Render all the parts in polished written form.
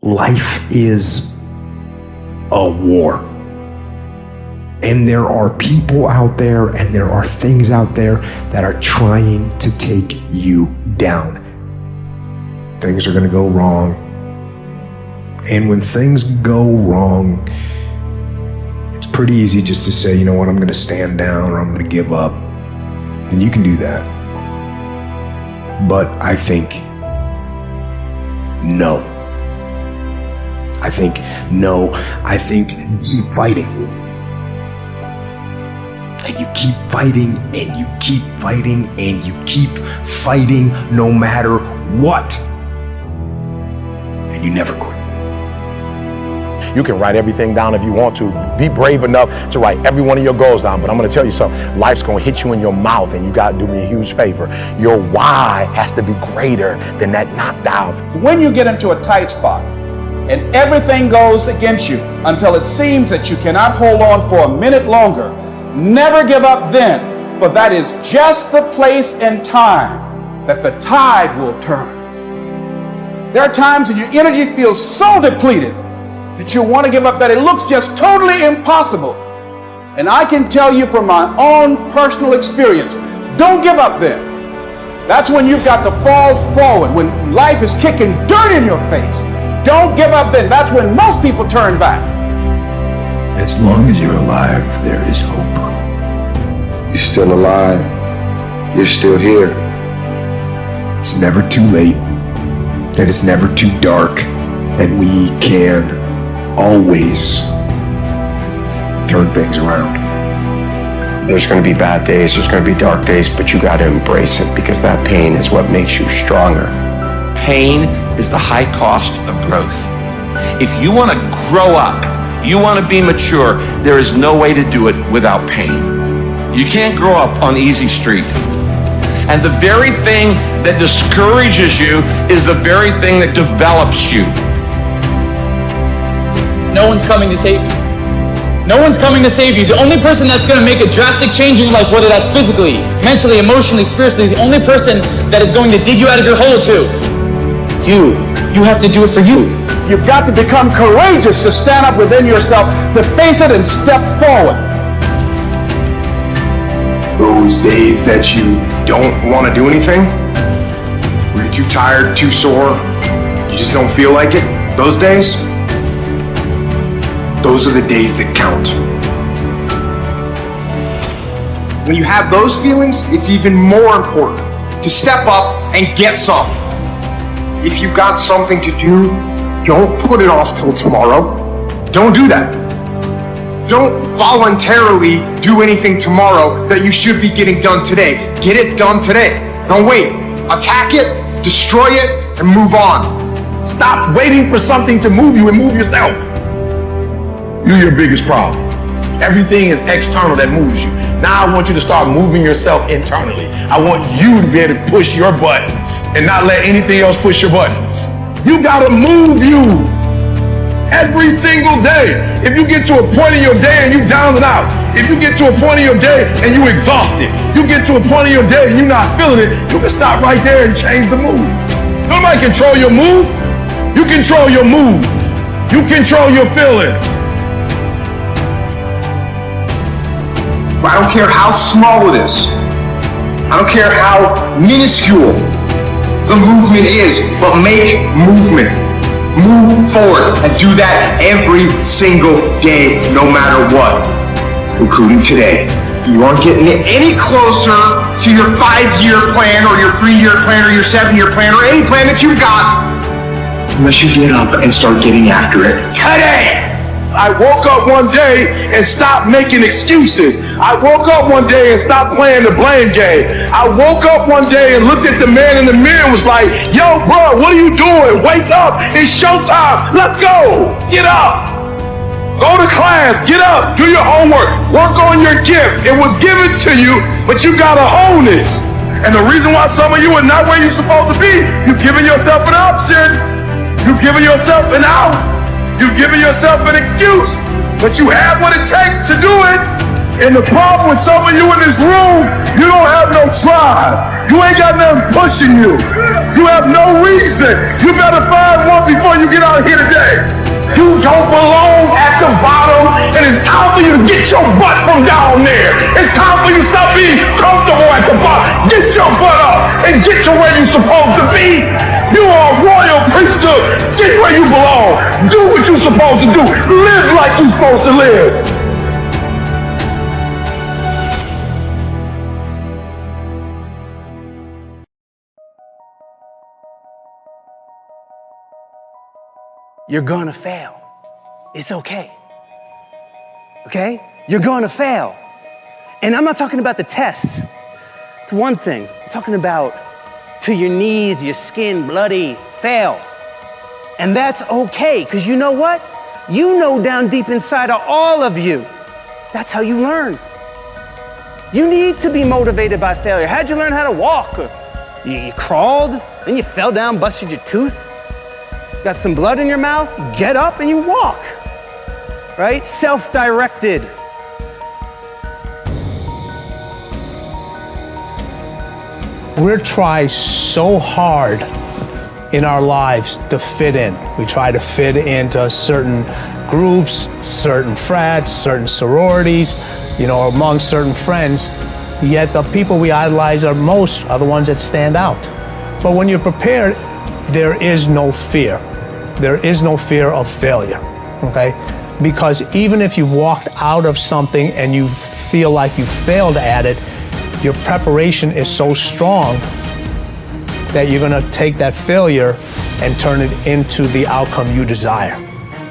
Life is a war. And there are people out there and there are things out there that are trying to take you down. Things are going to go wrong. And when things go wrong, it's pretty easy just to say, you know what, I'm going to stand down or I'm going to give up. And you can do that. But I think no. I think keep fighting. And you keep fighting and you keep fighting and you keep fighting no matter what. And you never quit. You can write everything down if you want to. Be brave enough to write every one of your goals down. But I'm going to tell you something. Life's going to hit you in your mouth, and you got to do me a huge favor. Your why has to be greater than that knockdown. When you get into a tight spot and everything goes against you until it seems that you cannot hold on for a minute longer, never give up then, for that is just the place and time that the tide will turn. There are times when your energy feels so depleted that you want to give up, that it looks just totally impossible. And I can tell you from my own personal experience, don't give up then. That's when you've got to fall forward, when life is kicking dirt in your face. Don't give up then. That's when most people turn back. As long as you're alive, there is hope. You're still alive. You're still here. It's never too late, and it's never too dark, and we can always turn things around. There's going to be bad days, there's going to be dark days, but you got to embrace it, because that pain is what makes you stronger. Pain is the high cost of growth. If you want to grow up, you want to be mature, there is no way to do it without pain. You can't grow up on easy street. And the very thing that discourages you is the very thing that develops you. No one's coming to save you. No one's coming to save you. The only person that's going to make a drastic change in your life, whether that's physically, mentally, emotionally, spiritually, the only person that is going to dig you out of your hole is who? You. You have to do it for you. You've got to become courageous to stand up within yourself, to face it and step forward. Those days that you don't want to do anything, where you're too tired, too sore, you just don't feel like it, those days, those are the days that count. When you have those feelings, it's even more important to step up and get some. If you've got something to do, don't put it off till tomorrow. Don't do that. Don't voluntarily do anything tomorrow that you should be getting done today. Get it done today. Don't wait. Attack it, destroy it, and move on. Stop waiting for something to move you and move yourself. You're your biggest problem. Everything is external that moves you. Now I want you to start moving yourself internally. I want you to be able to push your buttons and not let anything else push your buttons. You gotta move you every single day. If you get to a point in your day and you down and out, if you get to a point in your day and you exhausted, you get to a point in your day and you're not feeling it, you can stop right there and change the mood. Nobody control your mood. You control your mood. You control your feelings. I don't care how small it is. I don't care how minuscule the movement is, but make movement. Move forward and do that every single day, no matter what, including today. You aren't getting any closer to your 5-year plan or your 3-year plan or your 7-year plan or any plan that you've got unless you get up and start getting after it today. I woke up one day and stopped making excuses. I woke up one day and stopped playing the blame game. I woke up one day and looked at the man in the mirror and was like, yo, bro, what are you doing? Wake up. It's showtime. Let's go. Get up. Go to class. Get up. Do your homework. Work on your gift. It was given to you, but you got to own it. And the reason why some of you are not where you're supposed to be, you've given yourself an option. You've given yourself an out. You've given yourself an excuse, but you have what it takes to do it. And the problem with some of you in this room, you don't have no drive. You ain't got nothing pushing you. You have no reason. You better find one before you get out of here today. time for you to get your butt from down there. It's time for you to stop being comfortable at the bottom. Get your butt up and get to where you're supposed to be. You are a royal priesthood. Get where you belong. Do what you're supposed to do. Live like you're supposed to live. You're gonna fail. It's okay. Okay? You're gonna fail. And I'm not talking about the tests. It's one thing. I'm talking about to your knees, your skin, bloody, fail. And that's okay, because you know what? You know down deep inside of all of you, that's how you learn. You need to be motivated by failure. How'd you learn how to walk? You crawled, then you fell down, busted your tooth. Got some blood in your mouth, you get up and you walk, right? Self-directed. We're trying so hard in our lives to fit in. We try to fit into certain groups, certain frats, certain sororities, among certain friends. Yet the people we idolize most are the ones that stand out. But when you're prepared, there is no fear. There is no fear of failure, okay? Because even if you've walked out of something and you feel like you failed at it, your preparation is so strong that you're gonna take that failure and turn it into the outcome you desire.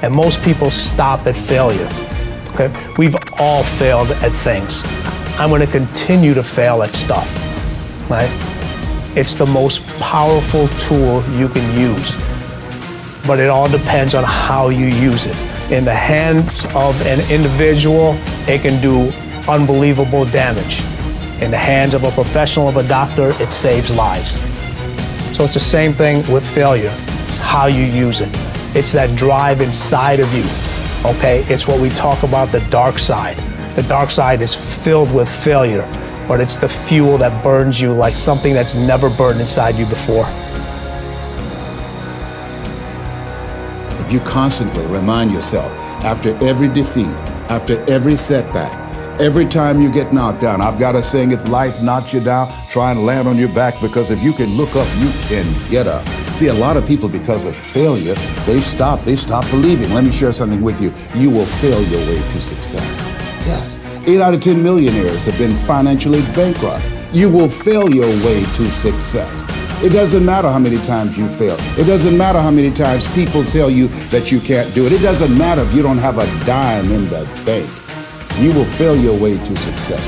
And most people stop at failure, okay? We've all failed at things. I'm gonna continue to fail at stuff, right? It's the most powerful tool you can use. But it all depends on how you use it. In the hands of an individual, it can do unbelievable damage. In the hands of a professional, of a doctor, it saves lives. So it's the same thing with failure. It's how you use it. It's that drive inside of you, okay? It's what we talk about, the dark side. The dark side is filled with failure, but it's the fuel that burns you like something that's never burned inside you before. You constantly remind yourself after every defeat, after every setback, every time you get knocked down. I've got a saying, if life knocks you down, try and land on your back, because if you can look up, you can get up. See, a lot of people, because of failure, they stop believing. Let me share something with you. You will fail your way to success. Yes. 8 out of 10 millionaires have been financially bankrupt. You will fail your way to success. It doesn't matter how many times you fail. It doesn't matter how many times people tell you that you can't do it. It doesn't matter if you don't have a dime in the bank. You will fail your way to success.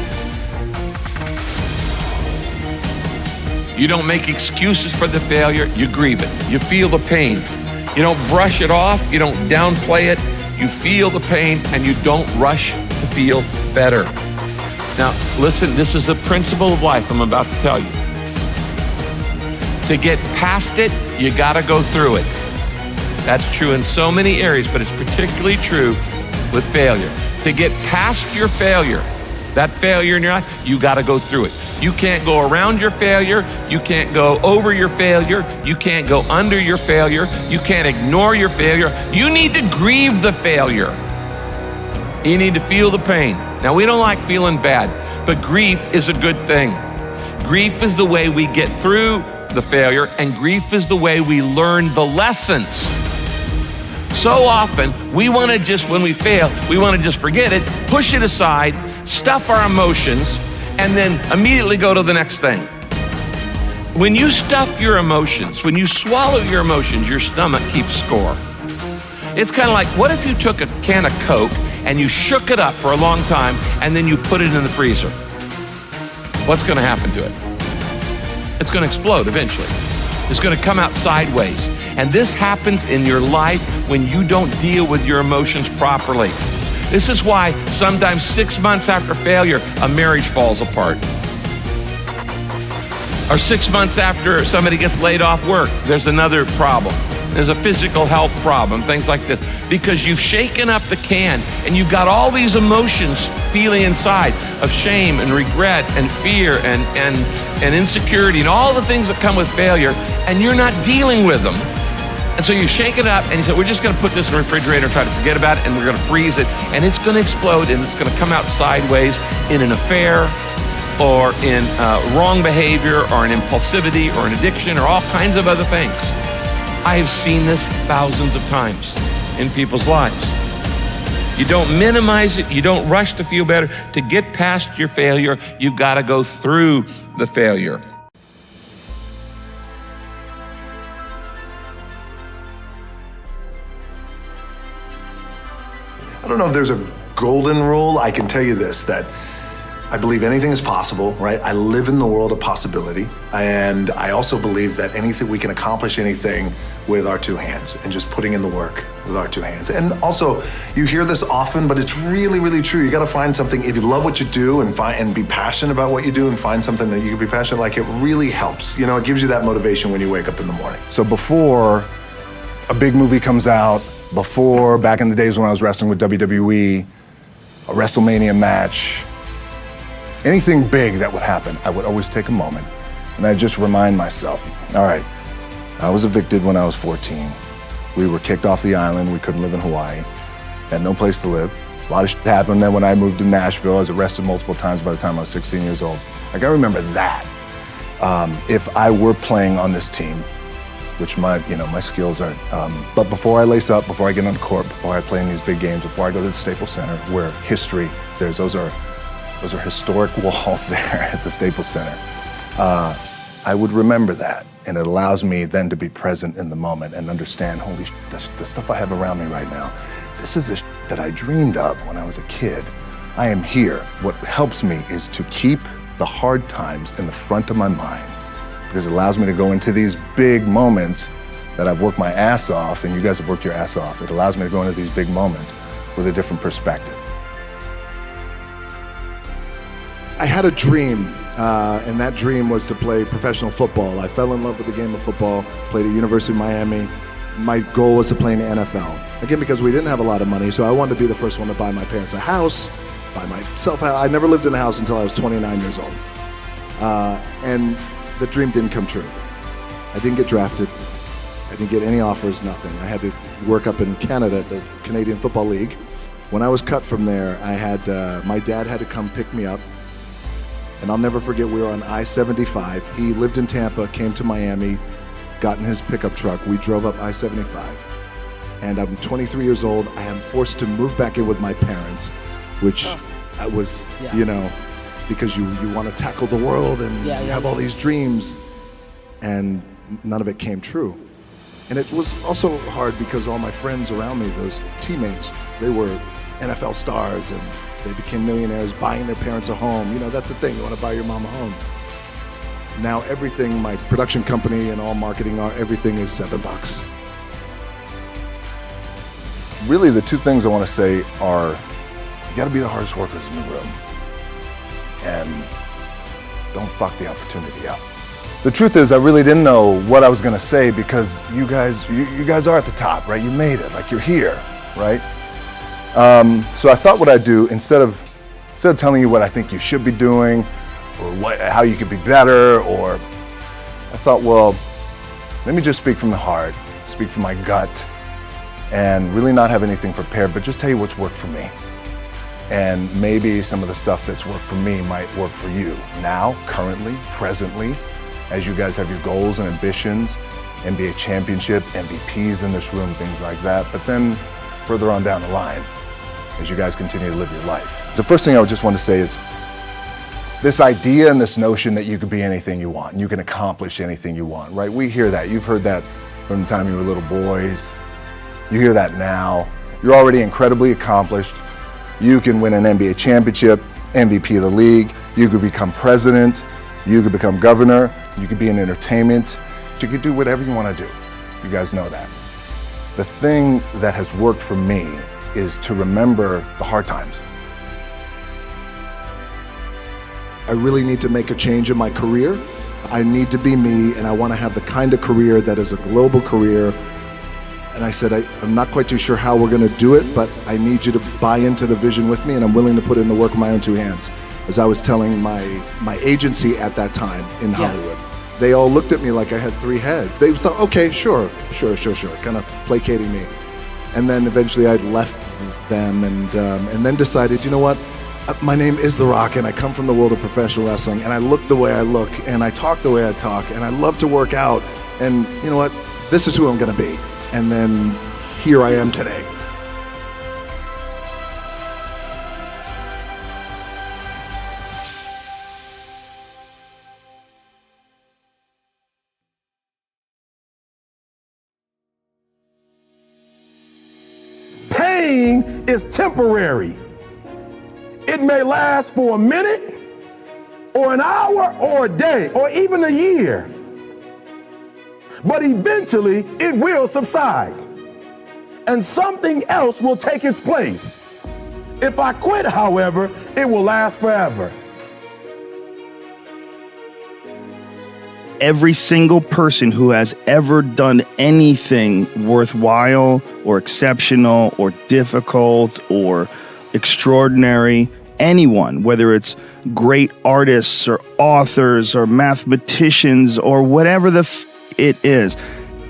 You don't make excuses for the failure, you grieve it. You feel the pain. You don't brush it off, you don't downplay it. You feel the pain and you don't rush to feel better. Now, listen, this is a principle of life I'm about to tell you. To get past it, you gotta go through it. That's true in so many areas, but it's particularly true with failure. To get past your failure, that failure in your life, you gotta go through it. You can't go around your failure. You can't go over your failure. You can't go under your failure. You can't ignore your failure. You need to grieve the failure. You need to feel the pain. Now, we don't like feeling bad, but grief is a good thing. Grief is the way we get through the failure, and grief is the way we learn the lessons. So often, we want to just, when we fail, we want to just forget it, push it aside, stuff our emotions, and then immediately go to the next thing. When you stuff your emotions, when you swallow your emotions, your stomach keeps score. It's kind of like, what if you took a can of Coke and you shook it up for a long time and then you put it in the freezer? What's going to happen to it? It's going to explode eventually. It's going to come out sideways. And this happens in your life when you don't deal with your emotions properly. This is why sometimes 6 months after failure, a marriage falls apart. Or 6 months after somebody gets laid off work, there's another problem. There's a physical health problem, things like this. Because you've shaken up the can and you've got all these emotions feeling inside of shame and regret and fear and insecurity and all the things that come with failure, and you're not dealing with them. And so you shake it up, and he said, we're just going to put this in the refrigerator and try to forget about it, and we're going to freeze it, and it's going to explode, and it's going to come out sideways in an affair, or in wrong behavior, or an impulsivity, or an addiction, or all kinds of other things. I have seen this thousands of times in people's lives. You don't minimize it. You don't rush to feel better. To get past your failure, you've got to go through the failure. I don't know if there's a golden rule. I can tell you this, that I believe anything is possible, right? I live in the world of possibility. And I also believe that we can accomplish anything with our two hands and just putting in the work with our two hands. And also, you hear this often, but it's really, really true. You got to find something. If you love what you do and be passionate about what you do and find something that you can be passionate, like, it really helps. You know, it gives you that motivation when you wake up in the morning. So before a big movie comes out, before, back in the days when I was wrestling with WWE, a WrestleMania match, anything big that would happen, I would always take a moment and I'd just remind myself, all right, I was evicted when I was 14. We were kicked off the island. We couldn't live in Hawaii. Had no place to live. A lot of shit happened. Then when I moved to Nashville, I was arrested multiple times by the time I was 16 years old. Like, I remember that. If I were playing on this team, which my skills aren't, but before I lace up, before I get on the court, before I play in these big games, before I go to the Staples Center, where history is there, those are historic walls there at the Staples Center. I would remember that, and it allows me then to be present in the moment and understand, holy shit, the stuff I have around me right now, this is the shit that I dreamed of when I was a kid. I am here. What helps me is to keep the hard times in the front of my mind, because it allows me to go into these big moments that I've worked my ass off, and you guys have worked your ass off. It allows me to go into these big moments with a different perspective. I had a dream, and that dream was to play professional football. I fell in love with the game of football, played at University of Miami. My goal was to play in the NFL. Again, because we didn't have a lot of money, so I wanted to be the first one to buy my parents a house, buy myself a house. I never lived in a house until I was 29 years old. And the dream didn't come true. I didn't get drafted. I didn't get any offers, nothing. I had to work up in Canada at the Canadian Football League. When I was cut from there, my dad had to come pick me up. And I'll never forget, we were on I-75. He lived in Tampa, came to Miami, got in his pickup truck. We drove up I-75. And I'm 23 years old. I am forced to move back in with my parents, which I was, because you want to tackle the world and you have all these dreams. And none of it came true. And it was also hard because all my friends around me, those teammates, they were NFL stars and they became millionaires buying their parents a home. That's the thing. You want to buy your mom a home. Now everything, my production company and all marketing, everything is $7. Really, the two things I want to say are, you got to be the hardest workers in the room. And don't fuck the opportunity up. The truth is, I really didn't know what I was going to say, because you guys are at the top, right? You made it, like, you're here, right? So I thought what I'd do, instead of telling you what I think you should be doing, or how you could be better, or I thought, well, let me just speak from the heart, speak from my gut, and really not have anything prepared, but just tell you what's worked for me. And maybe some of the stuff that's worked for me might work for you now, currently, presently, as you guys have your goals and ambitions, NBA championship, MVPs in this room, things like that. But then further on down the line, as you guys continue to live your life. The first thing I would just want to say is this idea and this notion that you could be anything you want, and you can accomplish anything you want, right? We hear that. You've heard that from the time you were little boys. You hear that now. You're already incredibly accomplished. You can win an NBA championship, MVP of the league. You could become president. You could become governor. You could be in entertainment. You could do whatever you want to do. You guys know that. The thing that has worked for me is to remember the hard times. I really need to make a change in my career. I need to be me, and I want to have the kind of career that is a global career. And I said, I'm not quite too sure how we're going to do it, but I need you to buy into the vision with me, and I'm willing to put in the work with my own two hands. As I was telling my agency at that time in Hollywood, they all looked at me like I had 3 heads. They thought, okay, sure, kind of placating me. And then eventually I left them and then decided, you know what? My name is The Rock, and I come from the world of professional wrestling, and I look the way I look, and I talk the way I talk, and I love to work out, and you know what? This is who I'm going to be. And then here I am today. Pain is temporary. It may last for a minute, or an hour, or a day, or even a year. But eventually, it will subside, and something else will take its place. If I quit, however, it will last forever. Every single person who has ever done anything worthwhile or exceptional or difficult or extraordinary, anyone, whether it's great artists or authors or mathematicians or whatever it is,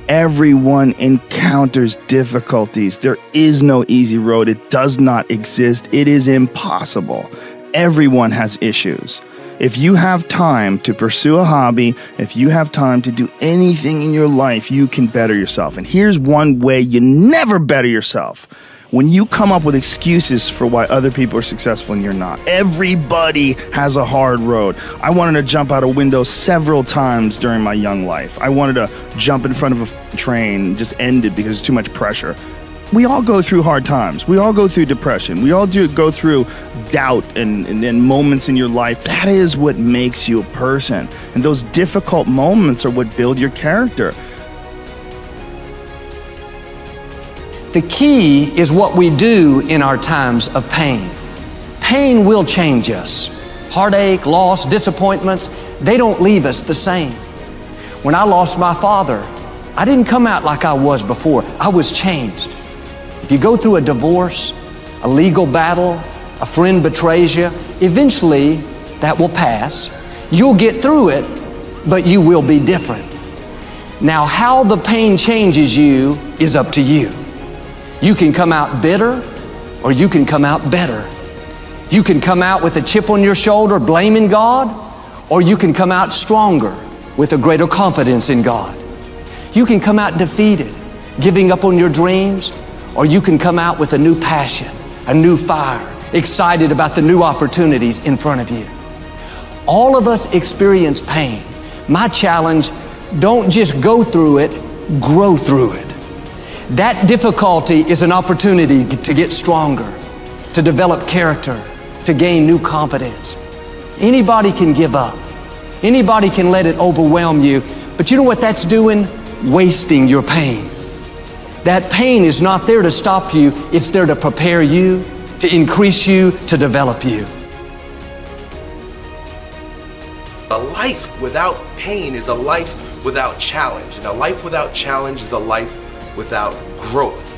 everyone encounters difficulties. There is no easy road. It does not exist. It is impossible. Everyone has issues. If you have time to pursue a hobby, if you have time to do anything in your life, you can better yourself. And here's one way you never better yourself. When you come up with excuses for why other people are successful and you're not. Everybody has a hard road. I wanted to jump out a window several times during my young life. I wanted to jump in front of a train and just end it because it's too much pressure. We all go through hard times. We all go through depression. We all go through doubt and moments in your life. That is what makes you a person. And those difficult moments are what build your character. The key is what we do in our times of pain. Pain will change us. Heartache, loss, disappointments, they don't leave us the same. When I lost my father, I didn't come out like I was before. I was changed. If you go through a divorce, a legal battle, a friend betrays you, eventually that will pass. You'll get through it, but you will be different. Now, how the pain changes you is up to you. You can come out bitter, or you can come out better. You can come out with a chip on your shoulder blaming God, or you can come out stronger with a greater confidence in God. You can come out defeated, giving up on your dreams, or you can come out with a new passion, a new fire, excited about the new opportunities in front of you. All of us experience pain. My challenge, don't just go through it, grow through it. That difficulty is an opportunity to get stronger, to develop character, to gain new confidence. Anybody can give up. Anybody can let it overwhelm you. But you know what that's doing? Wasting your pain. That pain is not there to stop you. It's there to prepare you, to increase you, to develop you. A life without pain is a life without challenge. And a life without challenge is a life without growth.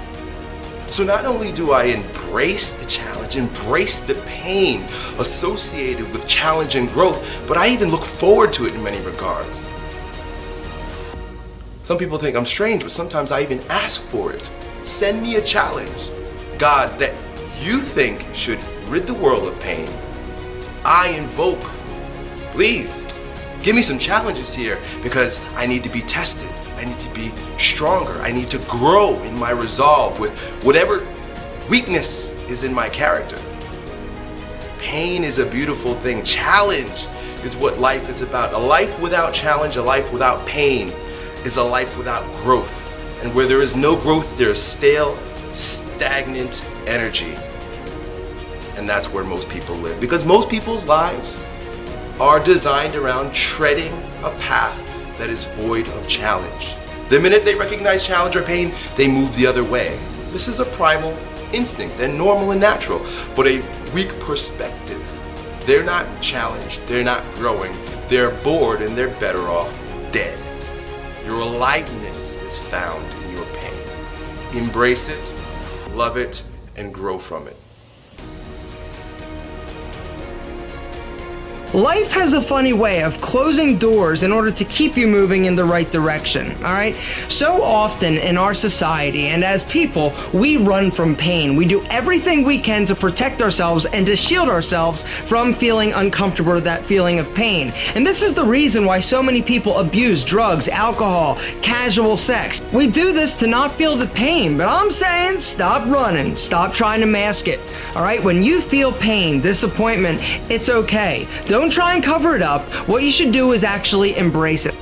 So not only do I embrace the challenge, embrace the pain associated with challenge and growth, but I even look forward to it in many regards. Some people think I'm strange, but sometimes I even ask for it. Send me a challenge. God, that you think should rid the world of pain, I invoke. Please, give me some challenges here because I need to be tested. I need to be stronger. I need to grow in my resolve with whatever weakness is in my character. Pain is a beautiful thing. Challenge is what life is about. A life without challenge, a life without pain is a life without growth. And where there is no growth, there is stale, stagnant energy. And that's where most people live. Because most people's lives are designed around treading a path that is void of challenge. The minute they recognize challenge or pain, they move the other way. This is a primal instinct and normal and natural, but a weak perspective. They're not challenged, they're not growing, they're bored and they're better off dead. Your aliveness is found in your pain. Embrace it, love it, and grow from it. Life has a funny way of closing doors in order to keep you moving in the right direction, all right? So often in our society and as people, we run from pain. We do everything we can to protect ourselves and to shield ourselves from feeling uncomfortable or that feeling of pain. And this is the reason why so many people abuse drugs, alcohol, casual sex. We do this to not feel the pain, but I'm saying stop running, stop trying to mask it, all right? When you feel pain, disappointment, it's okay. Don't try and cover it up. What you should do is actually embrace it.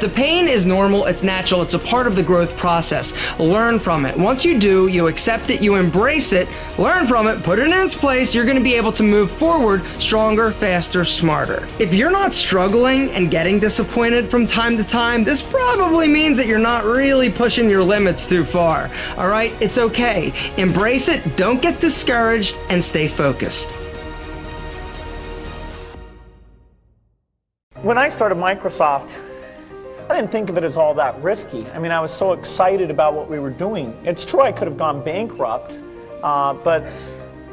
The pain is normal, it's natural, it's a part of the growth process. Learn from it. Once you do, you accept it, you embrace it, learn from it, put it in its place, you're going to be able to move forward stronger, faster, smarter. If you're not struggling and getting disappointed from time to time, this probably means that you're not really pushing your limits too far. All right? It's okay. Embrace it, don't get discouraged, and stay focused. When I started Microsoft, I didn't think of it as all that risky. I mean, I was so excited about what we were doing. It's true I could have gone bankrupt, but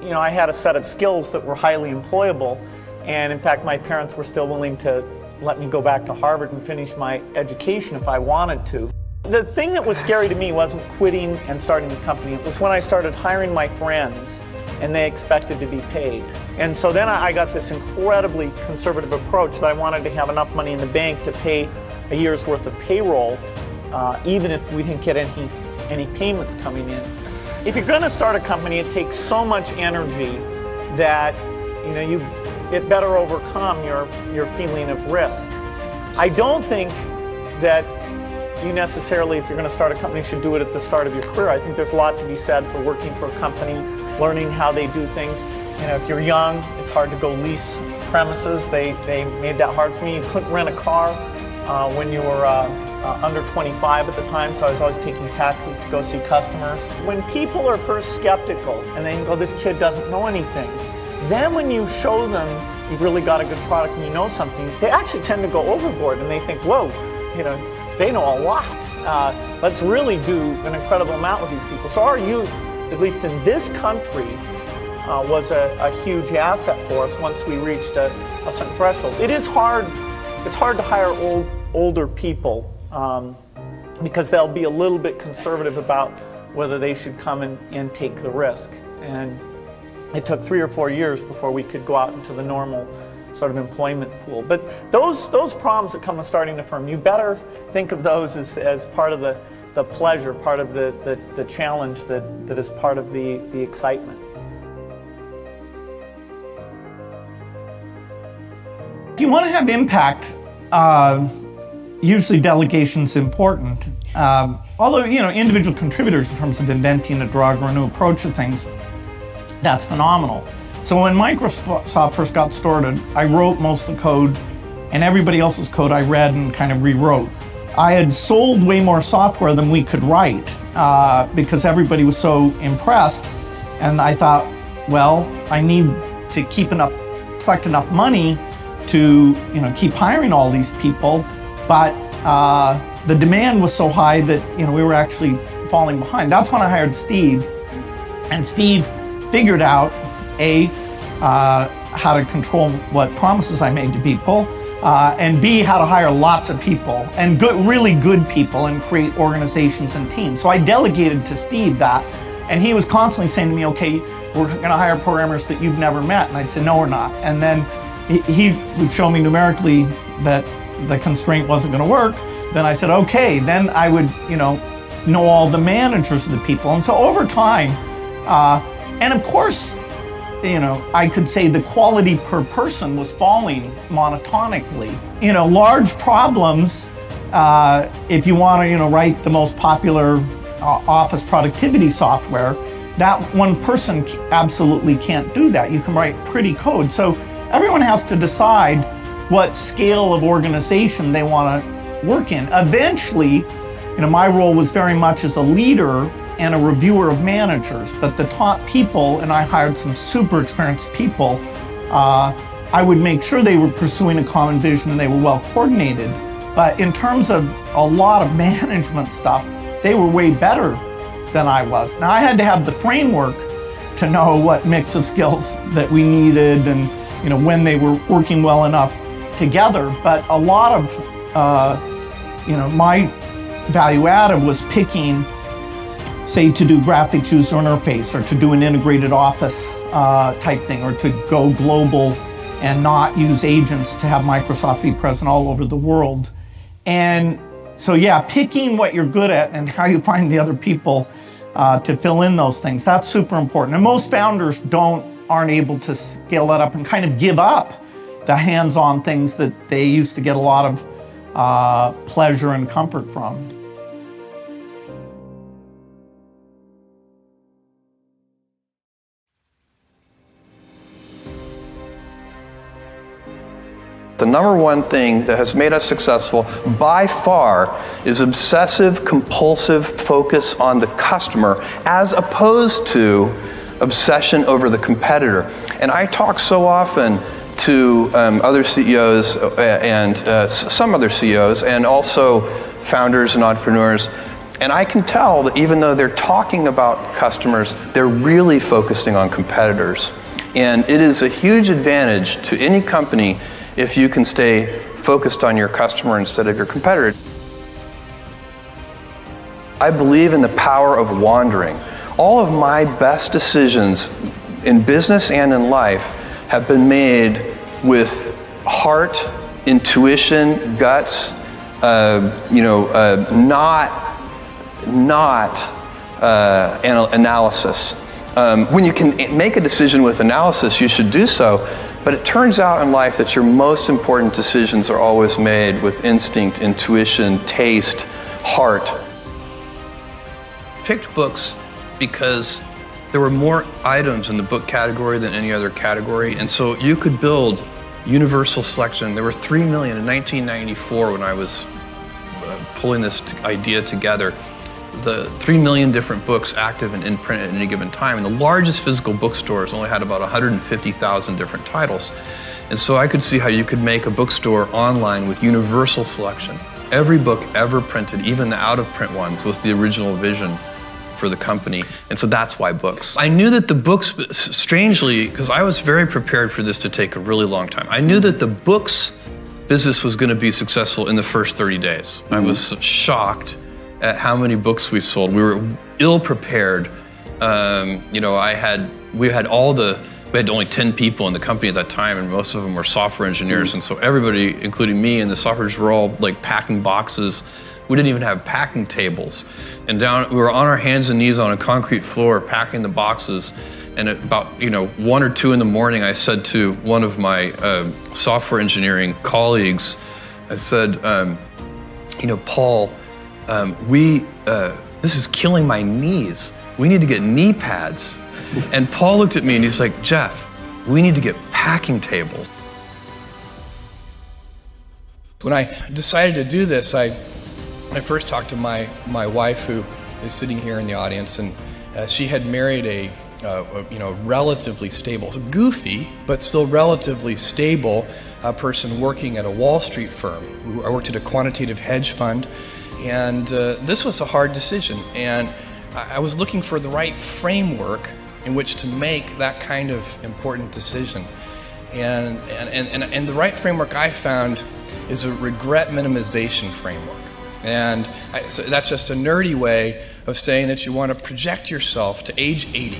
you know, I had a set of skills that were highly employable, and in fact, my parents were still willing to let me go back to Harvard and finish my education if I wanted to. The thing that was scary to me wasn't quitting and starting the company. It was when I started hiring my friends and they expected to be paid. And so then I got this incredibly conservative approach that I wanted to have enough money in the bank to pay a year's worth of payroll, even if we didn't get any payments coming in. If you're going to start a company, it takes so much energy that it better overcome your feeling of risk. I don't think that you necessarily, if you're going to start a company, should do it at the start of your career. I think there's a lot to be said for working for a company, learning how they do things. You know, if you're young, it's hard to go lease premises. They made that hard for me. You couldn't rent a car when you were under 25 at the time, so I was always taking taxis to go see customers. When people are first skeptical and they go, this kid doesn't know anything, then when you show them you've really got a good product and you know something, they actually tend to go overboard and they think, whoa, they know a lot. Let's really do an incredible amount with these people. So our youth, at least in this country, was a huge asset for us once we reached a certain threshold. It is hard. It's hard to hire older people because they'll be a little bit conservative about whether they should come and take the risk. And it took 3 or 4 years before we could go out into the normal sort of employment pool. But those problems that come with starting a firm, you better think of those as part of the pleasure, part of the challenge that is part of the excitement. If you want to have impact, usually delegation's important. Although, individual contributors in terms of inventing a drug or a new approach to things, that's phenomenal. So when Microsoft first got started, I wrote most of the code, and everybody else's code I read and kind of rewrote. I had sold way more software than we could write because everybody was so impressed, and I thought, well, I need to collect enough money to keep hiring all these people, but the demand was so high that we were actually falling behind. That's when I hired Steve, and Steve figured out how to control what promises I made to people, and B, how to hire lots of people and really good people and create organizations and teams. So I delegated to Steve that, and he was constantly saying to me, okay, we're going to hire programmers that you've never met, and I'd say no, we're not. And then he would show me numerically that the constraint wasn't going to work. Then I said, okay, then I would, know all the managers of the people. And so over time, and of course, I could say the quality per person was falling monotonically. Large problems, if you want to, write the most popular office productivity software, that one person absolutely can't do that. You can write pretty code. So everyone has to decide what scale of organization they want to work in. Eventually, my role was very much as a leader and a reviewer of managers, but the top people, and I hired some super experienced people, I would make sure they were pursuing a common vision and they were well coordinated. But in terms of a lot of management stuff, they were way better than I was. Now I had to have the framework to know what mix of skills that we needed and when they were working well enough together. But a lot of, my value added was picking, say, to do graphics user interface or to do an integrated office type thing, or to go global and not use agents to have Microsoft be present all over the world. And so, yeah, picking what you're good at and how you find the other people to fill in those things, that's super important. And most founders aren't able to scale that up and kind of give up the hands-on things that they used to get a lot of pleasure and comfort from. The number one thing that has made us successful by far is obsessive compulsive focus on the customer as opposed to obsession over the competitor. And I talk so often to other CEOs and some other CEOs and also founders and entrepreneurs, and I can tell that even though they're talking about customers, they're really focusing on competitors. And it is a huge advantage to any company if you can stay focused on your customer instead of your competitor. I believe in the power of wandering. All of my best decisions in business and in life have been made with heart, intuition, guts, not analysis. When you can make a decision with analysis, you should do so. But it turns out in life that your most important decisions are always made with instinct, intuition, taste, heart. Picked books because there were more items in the book category than any other category, and so you could build universal selection. There were 3 million in 1994 when I was pulling this idea together. The 3 million different books active and in print at any given time, and the largest physical bookstores only had about 150,000 different titles. And so I could see how you could make a bookstore online with universal selection. Every book ever printed, even the out-of-print ones, was the original vision for the company. And so that's why books. I knew that the books, strangely, because I was very prepared for this to take a really long time, I knew that the books business was going to be successful in the first 30 days. I was shocked at how many books we sold. We were ill prepared. We had only 10 people in the company at that time, and most of them were software engineers. And so everybody, including me and the softwares, were all like packing boxes. We didn't even have packing tables. And we were on our hands and knees on a concrete floor packing the boxes. And at about 1 or 2 in the morning, I said to one of my software engineering colleagues, I said, Paul, this is killing my knees. We need to get knee pads. And Paul looked at me and he's like, Jeff, we need to get packing tables. When I decided to do this, I first talked to my wife, who is sitting here in the audience, and she had married a relatively stable, goofy, but still relatively stable person working at a Wall Street firm. I worked at a quantitative hedge fund. And this was a hard decision, and I was looking for the right framework in which to make that kind of important decision. And the right framework I found is a regret minimization framework. And so that's just a nerdy way of saying that you want to project yourself to age 80,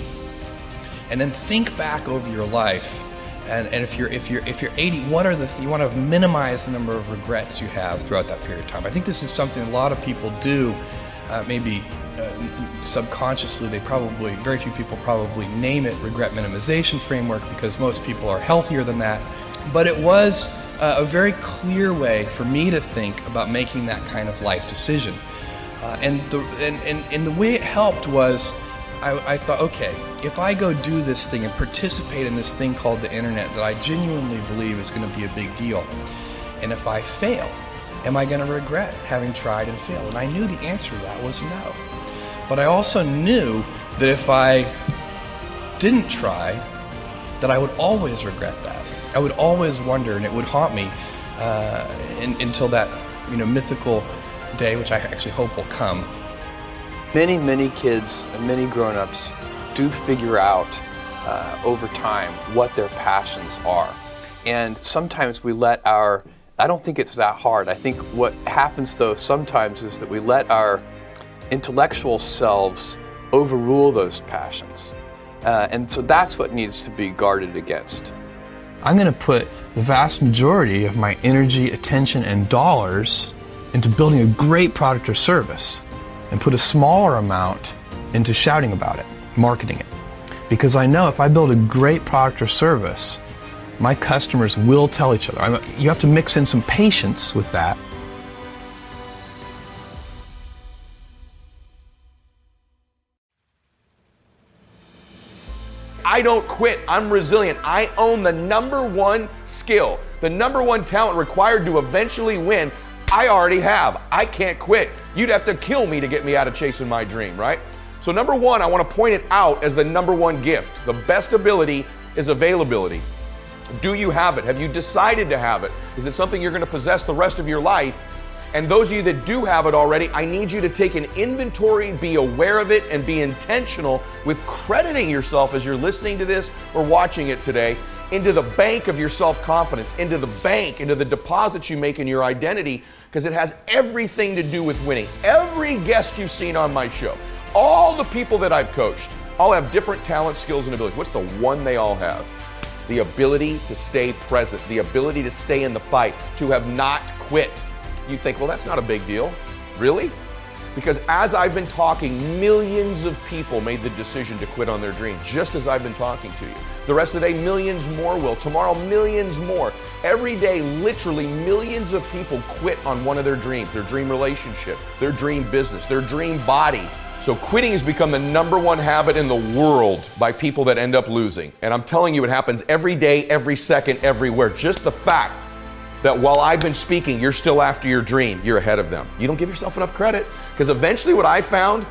and then think back over your life. And if you're 80, you want to minimize the number of regrets you have throughout that period of time. I think this is something a lot of people do, maybe subconsciously. Very few people probably name it regret minimization framework because most people are healthier than that. But it was a very clear way for me to think about making that kind of life decision. And the way it helped was, I thought, okay, if I go do this thing and participate in this thing called the internet that I genuinely believe is going to be a big deal, and if I fail, am I going to regret having tried and failed? And I knew the answer to that was no. But I also knew that if I didn't try, that I would always regret that. I would always wonder, and it would haunt me until that mythical day, which I actually hope will come. Many kids and many grown-ups do figure out over time what their passions are. And sometimes we let I don't think it's that hard. I think what happens though sometimes is that we let our intellectual selves overrule those passions. And so that's what needs to be guarded against. I'm going to put the vast majority of my energy, attention, and dollars into building a great product or service, and put a smaller amount into shouting about it, marketing it. Because I know if I build a great product or service, my customers will tell each other. You have to mix in some patience with that. I don't quit. I'm resilient. I own the number one skill, the number one talent required to eventually win. I already have. I can't quit. You'd have to kill me to get me out of chasing my dream, right? So number one, I want to point it out as the number one gift. The best ability is availability. Do you have it? Have you decided to have it? Is it something you're going to possess the rest of your life? And those of you that do have it already, I need you to take an inventory, be aware of it, and be intentional with crediting yourself as you're listening to this or watching it today into the bank of your self-confidence, into the bank, into the deposits you make in your identity, because it has everything to do with winning. Every guest you've seen on my show, all the people that I've coached, all have different talents, skills, and abilities. What's the one they all have? The ability to stay present, the ability to stay in the fight, to have not quit. You think, well, that's not a big deal. Really? Because as I've been talking, millions of people made the decision to quit on their dream, just as I've been talking to you. The rest of the day, millions more will. Tomorrow, millions more. Every day, literally millions of people quit on one of their dreams, their dream relationship, their dream business, their dream body. So quitting has become the number one habit in the world by people that end up losing. And I'm telling you, it happens every day, every second, everywhere. Just the fact that while I've been speaking, you're still after your dream, you're ahead of them. You don't give yourself enough credit. Because eventually what I found,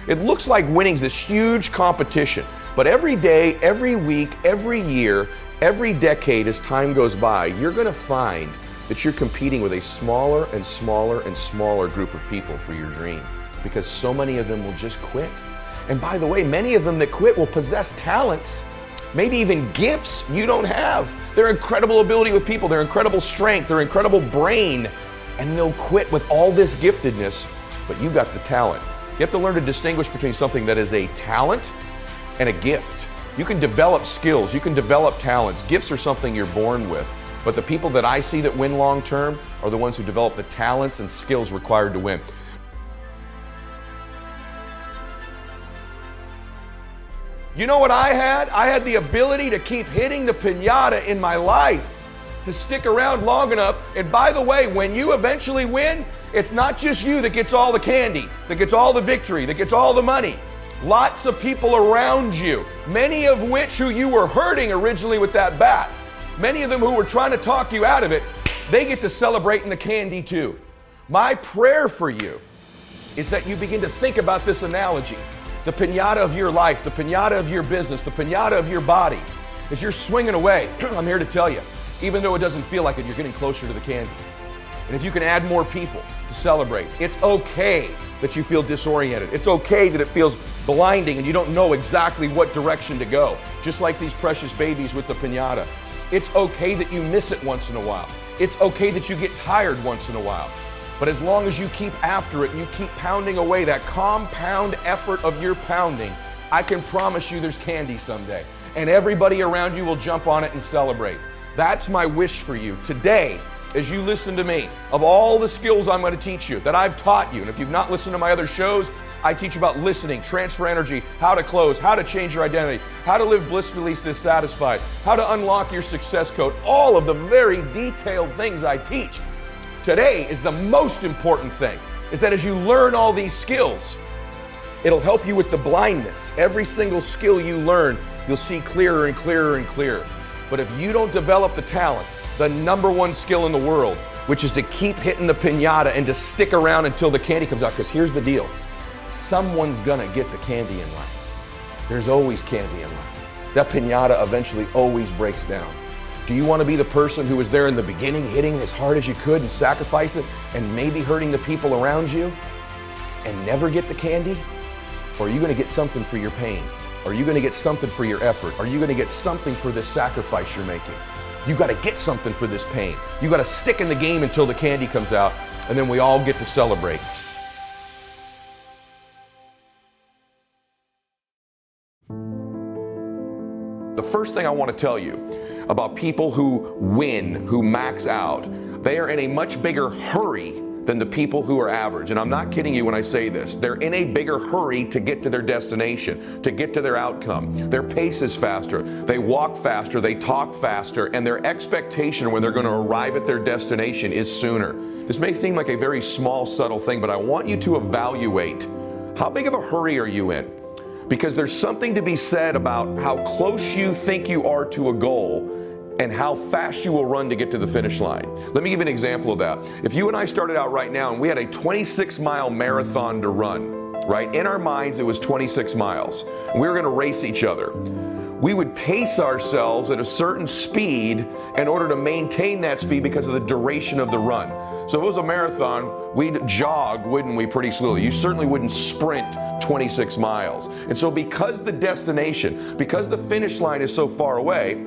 it looks like winning's this huge competition. But every day, every week, every year, every decade as time goes by, you're gonna find that you're competing with a smaller and smaller and smaller group of people for your dream. Because so many of them will just quit. And by the way, many of them that quit will possess talents, maybe even gifts you don't have. Their incredible ability with people, their incredible strength, their incredible brain, and they'll quit with all this giftedness, but you got the talent. You have to learn to distinguish between something that is a talent and a gift. You can develop skills, you can develop talents. Gifts are something you're born with, but the people that I see that win long term are the ones who develop the talents and skills required to win. You know what I had? I had the ability to keep hitting the piñata in my life, to stick around long enough. And by the way, when you eventually win, it's not just you that gets all the candy, that gets all the victory, that gets all the money. Lots of people around you, many of which who you were hurting originally with that bat, many of them who were trying to talk you out of it, they get to celebrate in the candy too. My prayer for you is that you begin to think about this analogy. The piñata of your life, the piñata of your business, the piñata of your body. As you're swinging away, I'm here to tell you, even though it doesn't feel like it, you're getting closer to the candy. And if you can add more people to celebrate, it's okay that you feel disoriented. It's okay that it feels blinding and you don't know exactly what direction to go. Just like these precious babies with the piñata. It's okay that you miss it once in a while. It's okay that you get tired once in a while. But as long as you keep after it, you keep pounding away that compound effort of your pounding, I can promise you there's candy someday. And everybody around you will jump on it and celebrate. That's my wish for you today as you listen to me. Of all the skills I'm going to teach you, that I've taught you, and if you've not listened to my other shows, I teach you about listening, transfer energy, how to close, how to change your identity, how to live blissfully dissatisfied, how to unlock your success code, all of the very detailed things I teach. Today is the most important thing, is that as you learn all these skills, it'll help you with the blindness. Every single skill you learn, you'll see clearer and clearer and clearer. But if you don't develop the talent, the number one skill in the world, which is to keep hitting the piñata and to stick around until the candy comes out, because here's the deal. Someone's gonna get the candy in life. There's always candy in life. That piñata eventually always breaks down. Do you want to be the person who was there in the beginning, hitting as hard as you could and sacrifice it and maybe hurting the people around you and never get the candy? Or are you going to get something for your pain? Are you going to get something for your effort? Are you going to get something for this sacrifice you're making? You got to get something for this pain. You got to stick in the game until the candy comes out, and then we all get to celebrate. The first thing I want to tell you about people who win, who max out, they are in a much bigger hurry than the people who are average. And I'm not kidding you when I say this. They're in a bigger hurry to get to their destination, to get to their outcome. Their pace is faster. They walk faster, they talk faster, and their expectation when they're going to arrive at their destination is sooner. This may seem like a very small, subtle thing, but I want you to evaluate how big of a hurry are you in? Because there's something to be said about how close you think you are to a goal and how fast you will run to get to the finish line. Let me give you an example of that. If you and I started out right now and we had a 26-mile marathon to run, right? In our minds, it was 26 miles. We were gonna race each other. We would pace ourselves at a certain speed in order to maintain that speed because of the duration of the run. So if it was a marathon, we'd jog, wouldn't we, pretty slowly. You certainly wouldn't sprint 26 miles. And so because the destination, because the finish line is so far away,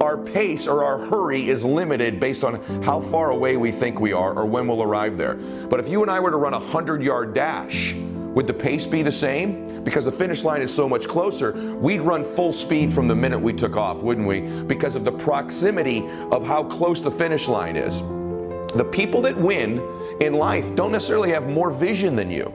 our pace or our hurry is limited based on how far away we think we are or when we'll arrive there. But if you and I were to run a 100-yard dash, would the pace be the same? Because the finish line is so much closer, we'd run full speed from the minute we took off, wouldn't we? Because of the proximity of how close the finish line is. The people that win in life don't necessarily have more vision than you.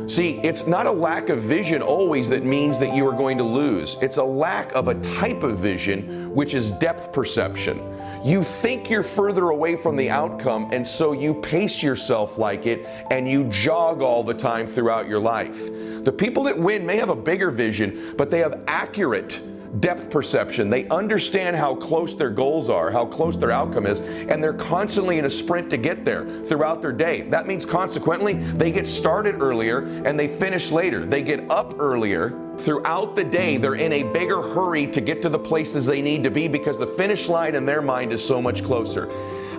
See, it's not a lack of vision always that means that you are going to lose. It's a lack of a type of vision, which is depth perception. You think you're further away from the outcome, and so you pace yourself like it, and you jog all the time throughout your life. The people that win may have a bigger vision, but they have accurate depth perception. They understand how close their goals are, how close their outcome is, and they're constantly in a sprint to get there throughout their day. That means consequently, they get started earlier and they finish later. They get up earlier. Throughout the day, they're in a bigger hurry to get to the places they need to be because the finish line in their mind is so much closer.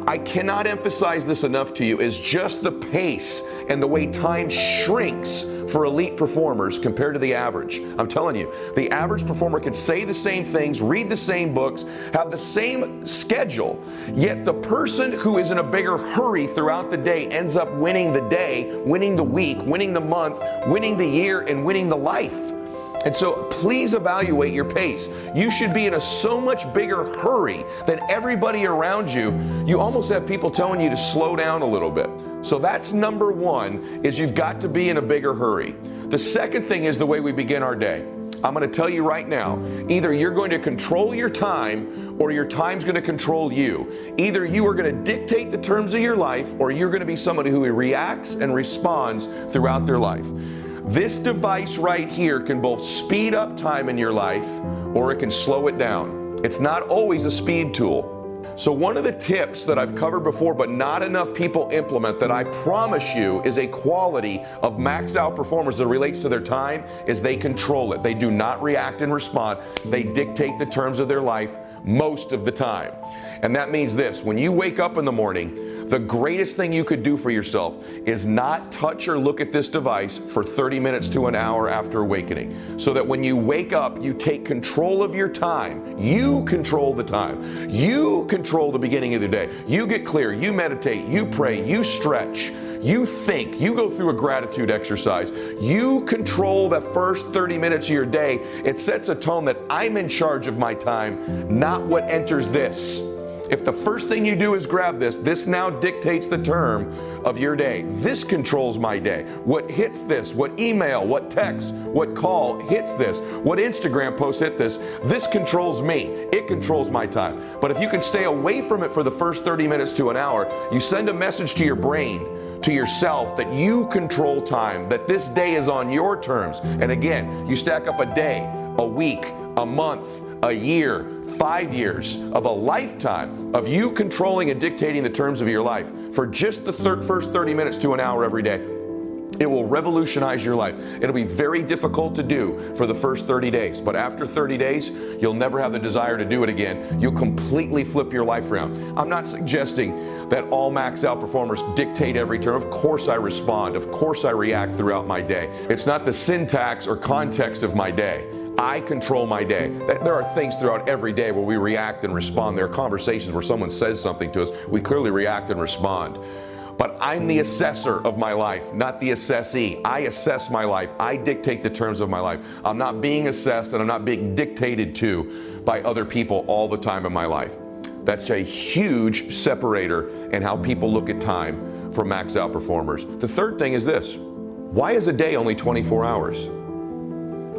I cannot emphasize this enough to you, is just the pace and the way time shrinks for elite performers compared to the average. I'm telling you, the average performer can say the same things, read the same books, have the same schedule, yet the person who is in a bigger hurry throughout the day ends up winning the day, winning the week, winning the month, winning the year, and winning the life. And so please evaluate your pace. You should be in a so much bigger hurry than everybody around you. You almost have people telling you to slow down a little bit. So that's number one, is you've got to be in a bigger hurry. The second thing is the way we begin our day. I'm going to tell you right now, either you're going to control your time or your time's going to control you. Either you are going to dictate the terms of your life or you're going to be somebody who reacts and responds throughout their life. This device right here can both speed up time in your life or it can slow it down. It's not always a speed tool. So one of the tips that I've covered before but not enough people implement that I promise you is a quality of max out performers that relates to their time is they control it. They do not react and respond. They dictate the terms of their life most of the time. And that means this: when you wake up in the morning, the greatest thing you could do for yourself is not touch or look at this device for 30 minutes to an hour after awakening. So that when you wake up, you take control of your time. You control the time. You control the beginning of the day. You get clear, you meditate, you pray, you stretch, you think, you go through a gratitude exercise. You control the first 30 minutes of your day. It sets a tone that I'm in charge of my time, not what enters this. If the first thing you do is grab this now dictates the term of your day. This controls my day. What hits this, what email, what text, what call hits this, what Instagram post hit this, this controls me. It controls my time. But if you can stay away from it for the first 30 minutes to an hour, you send a message to your brain, to yourself, that you control time, that this day is on your terms. And again, you stack up a day, a week, a month, a year, 5 years of a lifetime of you controlling and dictating the terms of your life for just the first 30 minutes to an hour every day. It will revolutionize your life. It'll be very difficult to do for the first 30 days, but after 30 days, you'll never have the desire to do it again. You'll completely flip your life around. I'm not suggesting that all max out performers dictate every term. Of course I respond. Of course I react throughout my day. It's not the syntax or context of my day. I control my day. There are things throughout every day where we react and respond. There are conversations where someone says something to us, we clearly react and respond. But I'm the assessor of my life, not the assessee. I assess my life. I dictate the terms of my life. I'm not being assessed and I'm not being dictated to by other people all the time in my life. That's a huge separator in how people look at time for max out performers. The third thing is this: why is a day only 24 hours?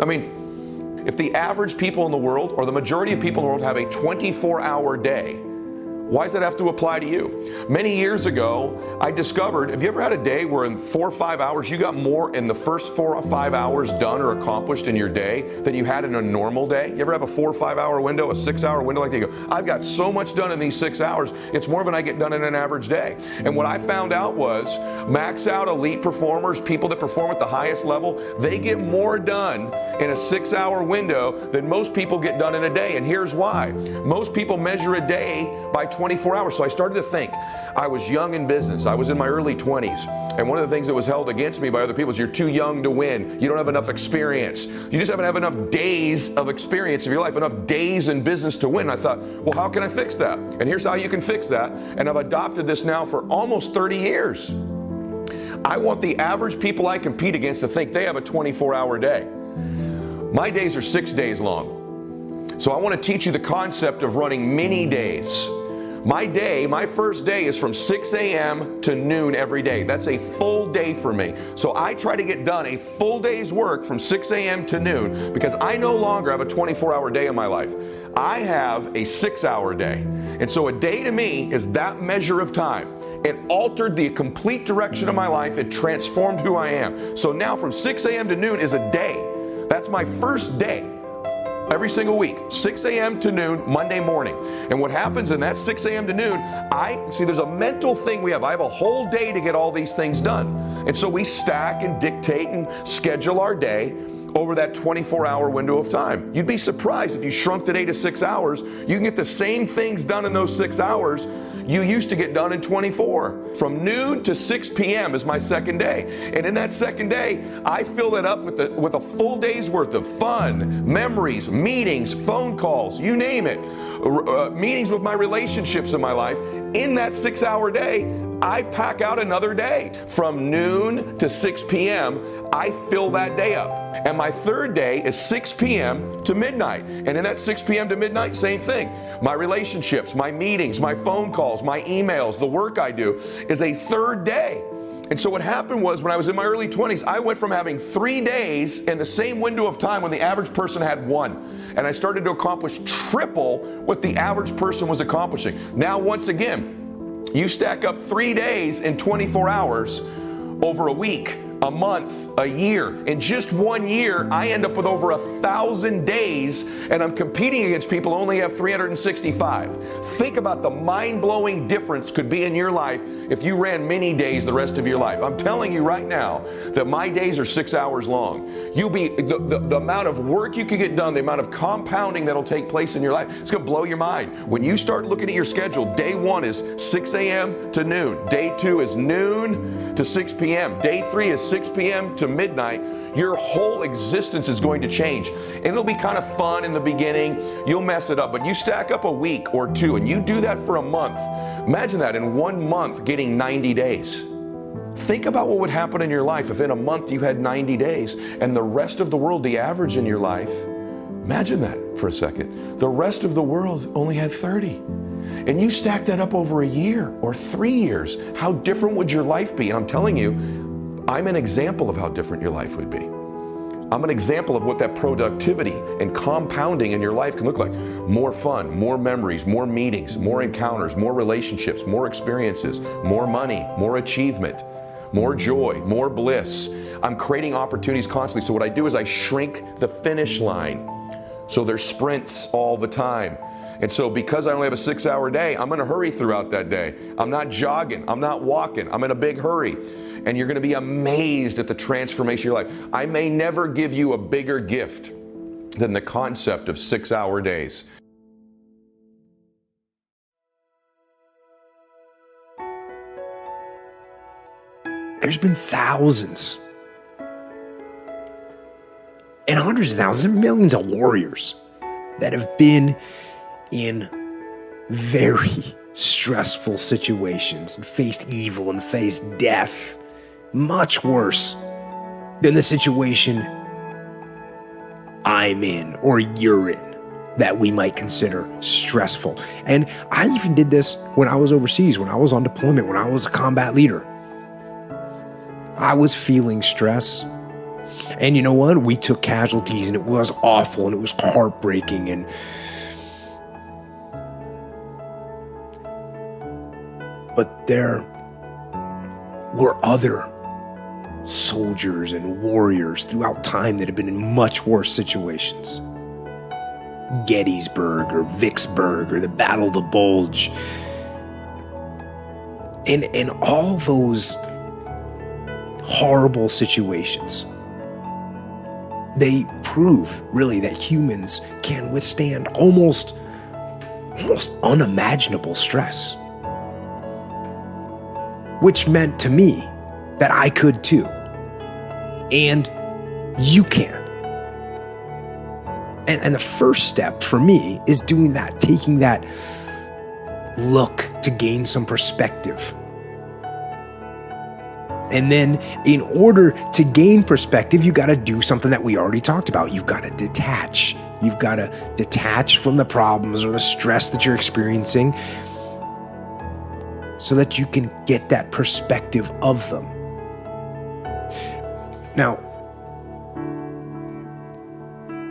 I mean, if the average people in the world, or the majority of people in the world, have a 24-hour day, why does that have to apply to you? Many years ago, I discovered, have you ever had a day where in 4 or 5 hours, you got more in the first 4 or 5 hours done or accomplished in your day than you had in a normal day? You ever have a 4 or 5 hour window, a 6 hour window, like you go, I've got so much done in these 6 hours, it's more than I get done in an average day. And what I found out was, max out elite performers, people that perform at the highest level, they get more done in a 6 hour window than most people get done in a day. And here's why. Most people measure a day by 24 hours. So I started to think. I was young in business. I was in my early 20s. And one of the things that was held against me by other people is you're too young to win. You don't have enough experience. You just haven't have enough days of experience of your life, enough days in business to win. And I thought, well, how can I fix that? And here's how you can fix that. And I've adopted this now for almost 30 years. I want the average people I compete against to think they have a 24-hour day. My days are 6 days long. So I want to teach you the concept of running mini days. My first day is from 6 a.m. to noon every day. That's a full day for me. So I try to get done a full day's work from 6 a.m. to noon because I no longer have a 24-hour day in my life. I have a 6-hour day. And so a day to me is that measure of time. It altered the complete direction of my life. It transformed who I am. So now from 6 a.m. to noon is a day. That's my first day. Every single week, 6 a.m. to noon, Monday morning. And what happens in that 6 a.m. to noon, there's a mental thing we have. I have a whole day to get all these things done. And so we stack and dictate and schedule our day over that 24-hour window of time. You'd be surprised if you shrunk the day to 6 hours, you can get the same things done in those 6 hours you used to get done in 24. From noon to 6 p.m. is my second day. And in that second day, I fill that up with a full day's worth of fun, memories, meetings, phone calls, you name it, meetings with my relationships in my life. In that 6-hour day, I pack out another day. From noon to 6 p.m., I fill that day up. And my third day is 6 p.m. to midnight. And in that 6 p.m. to midnight, same thing. My relationships, my meetings, my phone calls, my emails, the work I do is a third day. And so what happened was when I was in my early 20s, I went from having 3 days in the same window of time when the average person had 1. And I started to accomplish triple what the average person was accomplishing. Now, once again, you stack up 3 days in 24 hours over a week, a month, a year. In just 1 year, I end up with over 1,000 days, and I'm competing against people who only have 365. Think about the mind-blowing difference could be in your life if you ran mini days the rest of your life. I'm telling you right now that my days are 6 hours long. The amount of work you can get done, the amount of compounding that'll take place in your life, it's gonna blow your mind. When you start looking at your schedule, day 1 is 6 a.m. to noon. Day 2 is noon to 6 p.m. Day 3 is 6 p.m. to midnight. Your whole existence is going to change. And it'll be kind of fun in the beginning. You'll mess it up, but you stack up a week or two and you do that for a month. Imagine that in 1 month getting 90 days. Think about what would happen in your life if in a month you had 90 days and the rest of the world, the average in your life, imagine that for a second. The rest of the world only had 30. And you stack that up over a year or 3 years. How different would your life be? And I'm telling you, I'm an example of how different your life would be. I'm an example of what that productivity and compounding in your life can look like. More fun, more memories, more meetings, more encounters, more relationships, more experiences, more money, more achievement, more joy, more bliss. I'm creating opportunities constantly. So what I do is I shrink the finish line. So there's sprints all the time. And so because I only have a 6-hour day, I'm gonna hurry throughout that day. I'm not jogging, I'm not walking, I'm in a big hurry. And you're gonna be amazed at the transformation of your life. I may never give you a bigger gift than the concept of 6-hour days. There's been thousands and hundreds of thousands and millions of warriors that have been in very stressful situations and faced evil and faced death much worse than the situation I'm in or you're in that we might consider stressful. And I even did this when I was overseas, when I was on deployment, when I was a combat leader. I was feeling stress. And you know what? We took casualties and it was awful and it was heartbreaking. And but there were other soldiers and warriors throughout time that have been in much worse situations. Gettysburg or Vicksburg or the Battle of the Bulge. And all those horrible situations, they prove really that humans can withstand almost unimaginable stress. Which meant to me that I could too. And you can. And the first step for me is doing that, taking that look to gain some perspective. And then in order to gain perspective, you got to do something that we already talked about. You've got to detach. You've got to detach from the problems or the stress that you're experiencing so that you can get that perspective of them. Now,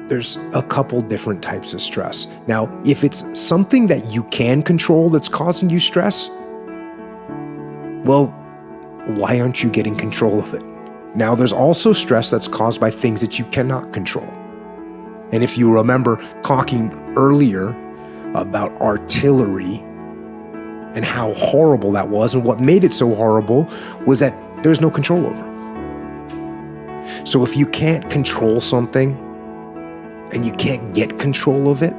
there's a couple different types of stress. Now, if it's something that you can control that's causing you stress, well, why aren't you getting control of it? Now, there's also stress that's caused by things that you cannot control. And if you remember talking earlier about artillery and how horrible that was, and what made it so horrible was that there's no control over it. So if you can't control something, and you can't get control of it,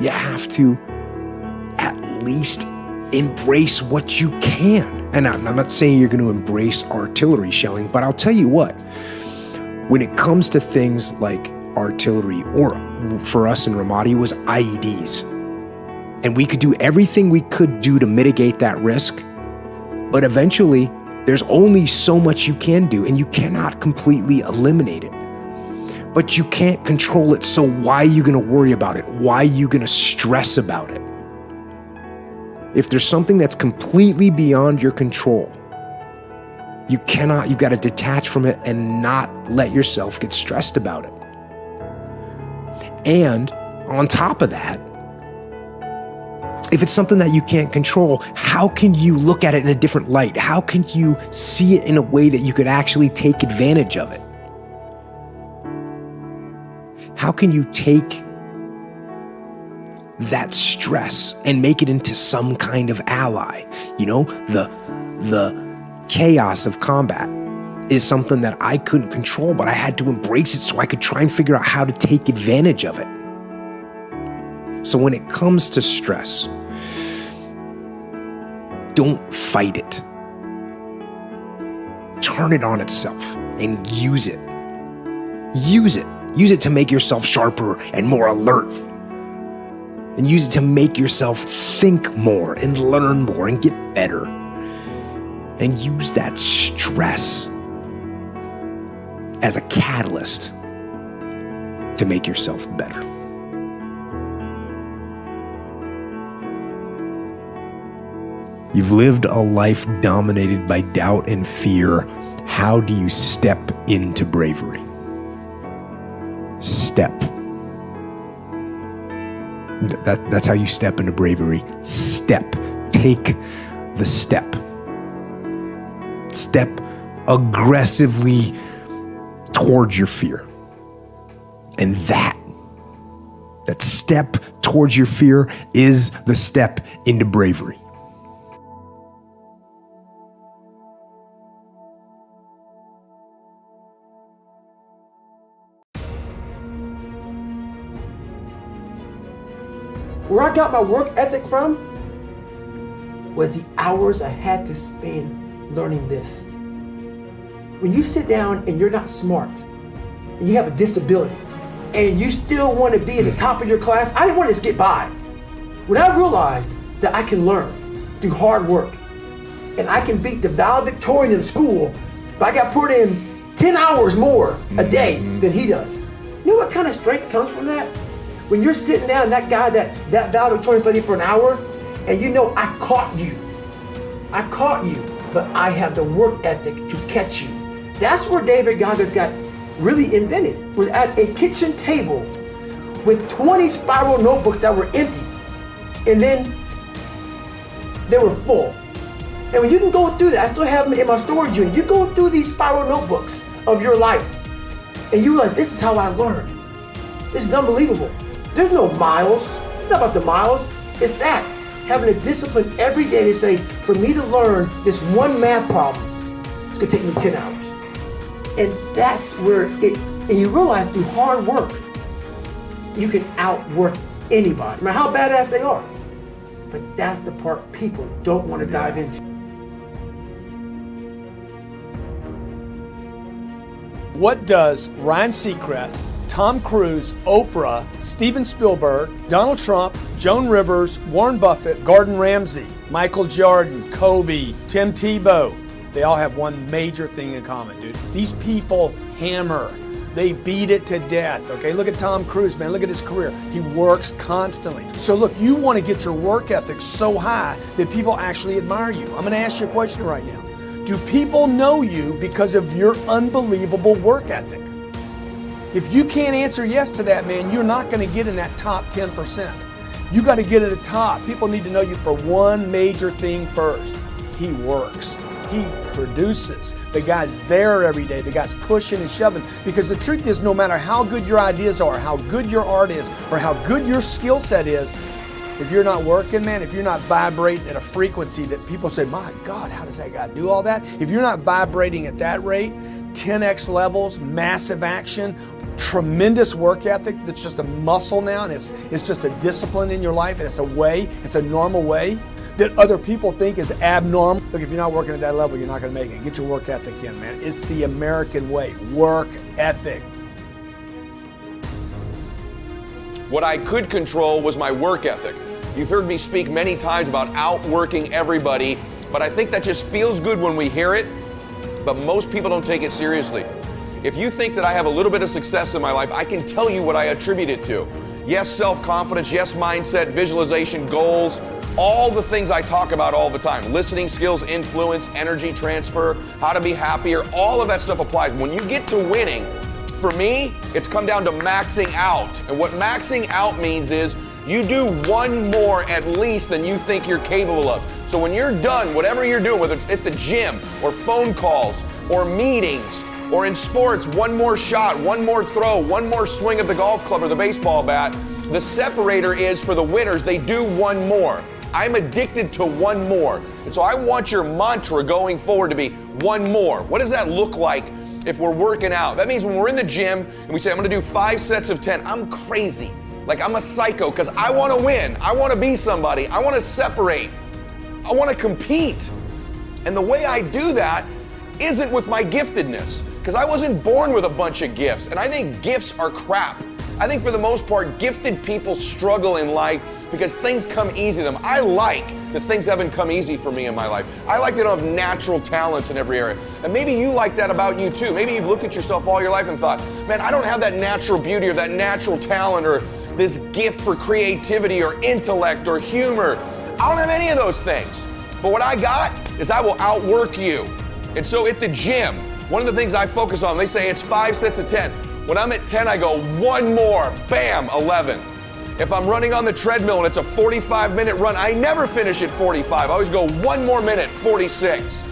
you have to at least embrace what you can. And I'm not saying you're going to embrace artillery shelling, but I'll tell you what, when it comes to things like artillery, or for us in Ramadi was IEDs, and we could do everything we could do to mitigate that risk, but eventually there's only so much you can do, and you cannot completely eliminate it. But you can't control it, so why are you going to worry about it? Why are you going to stress about it? If there's something that's completely beyond your control, you've got to detach from it and not let yourself get stressed about it. And on top of that, if it's something that you can't control, how can you look at it in a different light? How can you see it in a way that you could actually take advantage of it? How can you take that stress and make it into some kind of ally? You know, the chaos of combat is something that I couldn't control, but I had to embrace it so I could try and figure out how to take advantage of it. So when it comes to stress, don't fight it. Turn it on itself and use it. Use it. Use it to make yourself sharper and more alert. And use it to make yourself think more and learn more and get better. And use that stress as a catalyst to make yourself better. You've lived a life dominated by doubt and fear. How do you step into bravery? Step. That's how you step into bravery. Step. Take the step. Step aggressively towards your fear. And that step towards your fear is the step into bravery. Where I got my work ethic from was the hours I had to spend learning this. When you sit down and you're not smart, and you have a disability, and you still want to be at the top of your class, I didn't want to just get by. When I realized that I can learn through hard work, and I can beat the valedictorian in school, but I got put in 10 hours more a day than he does. You know what kind of strength comes from that? When you're sitting down, that guy, that valedictorian studied for an hour, and you know, I caught you, but I have the work ethic to catch you. That's where David Goggins got really invented, was at a kitchen table with 20 spiral notebooks that were empty, and then they were full. And when you can go through that, I still have them in my storage unit, you go through these spiral notebooks of your life, and you realize, this is how I learned. This is unbelievable. There's no miles. It's not about the miles. It's that, having a discipline every day to say, for me to learn this one math problem, it's gonna take me 10 hours. And that's where and you realize through hard work, you can outwork anybody, no matter how badass they are. But that's the part people don't want to dive into. What does Ryan Seacrest, Tom Cruise, Oprah, Steven Spielberg, Donald Trump, Joan Rivers, Warren Buffett, Gordon Ramsay, Michael Jordan, Kobe, Tim Tebow, they all have one major thing in common, dude. These people hammer. They beat it to death, okay? Look at Tom Cruise, man. Look at his career. He works constantly. So look, you want to get your work ethic so high that people actually admire you. I'm going to ask you a question right now. Do people know you because of your unbelievable work ethic? If you can't answer yes to that, man, you're not going to get in that top 10%. You got to get at the top. People need to know you for one major thing first. He works. He produces. The guy's there every day. The guy's pushing and shoving. Because the truth is, no matter how good your ideas are, how good your art is, or how good your skill set is, if you're not working, man, if you're not vibrating at a frequency that people say, my God, how does that guy do all that? If you're not vibrating at that rate, 10x levels, massive action, tremendous work ethic that's just a muscle now, and it's just a discipline in your life, and it's a way, it's a normal way that other people think is abnormal. Look, if you're not working at that level, you're not going to make it. Get your work ethic in, man. It's the American way. Work ethic. What I could control was my work ethic. You've heard me speak many times about outworking everybody, but I think that just feels good when we hear it, but most people don't take it seriously. If you think that I have a little bit of success in my life, I can tell you what I attribute it to. Yes, self-confidence, yes, mindset, visualization, goals, all the things I talk about all the time. Listening skills, influence, energy transfer, how to be happier, all of that stuff applies. When you get to winning, for me, it's come down to maxing out. And what maxing out means is you do one more at least than you think you're capable of. So when you're done, whatever you're doing, whether it's at the gym or phone calls or meetings or in sports, one more shot, one more throw, one more swing of the golf club or the baseball bat, the separator is for the winners, they do one more. I'm addicted to one more. And so I want your mantra going forward to be one more. What does that look like if we're working out? That means when we're in the gym and we say, I'm gonna do 5 sets of 10, I'm crazy. Like I'm a psycho because I want to win. I want to be somebody. I want to separate. I want to compete. And the way I do that isn't with my giftedness, because I wasn't born with a bunch of gifts. And I think gifts are crap. I think for the most part, gifted people struggle in life because things come easy to them. I like that things haven't come easy for me in my life. I like that I don't have natural talents in every area. And maybe you like that about you too. Maybe you've looked at yourself all your life and thought, man, I don't have that natural beauty or that natural talent or this gift for creativity or intellect or humor. I don't have any of those things. But what I got is I will outwork you. And so at the gym, one of the things I focus on, they say it's 5 sets of 10. When I'm at 10, I go one more, bam, 11. If I'm running on the treadmill and it's a 45-minute run, I never finish at 45. I always go one more minute, 46.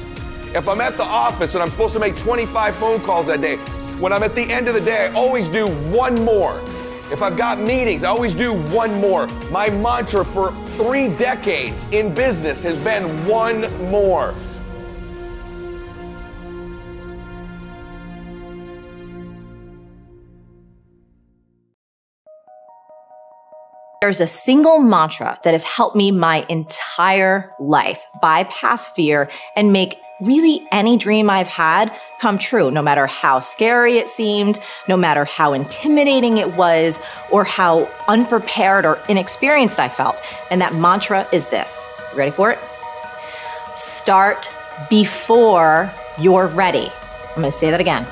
If I'm at the office and I'm supposed to make 25 phone calls that day, when I'm at the end of the day, I always do one more. If I've got meetings, I always do one more. My mantra for 3 decades in business has been one more. There's a single mantra that has helped me my entire life bypass fear and make really any dream I've had come true, no matter how scary it seemed, no matter how intimidating it was, or how unprepared or inexperienced I felt. And that mantra is this. You ready for it? Start before you're ready. I'm going to say that again.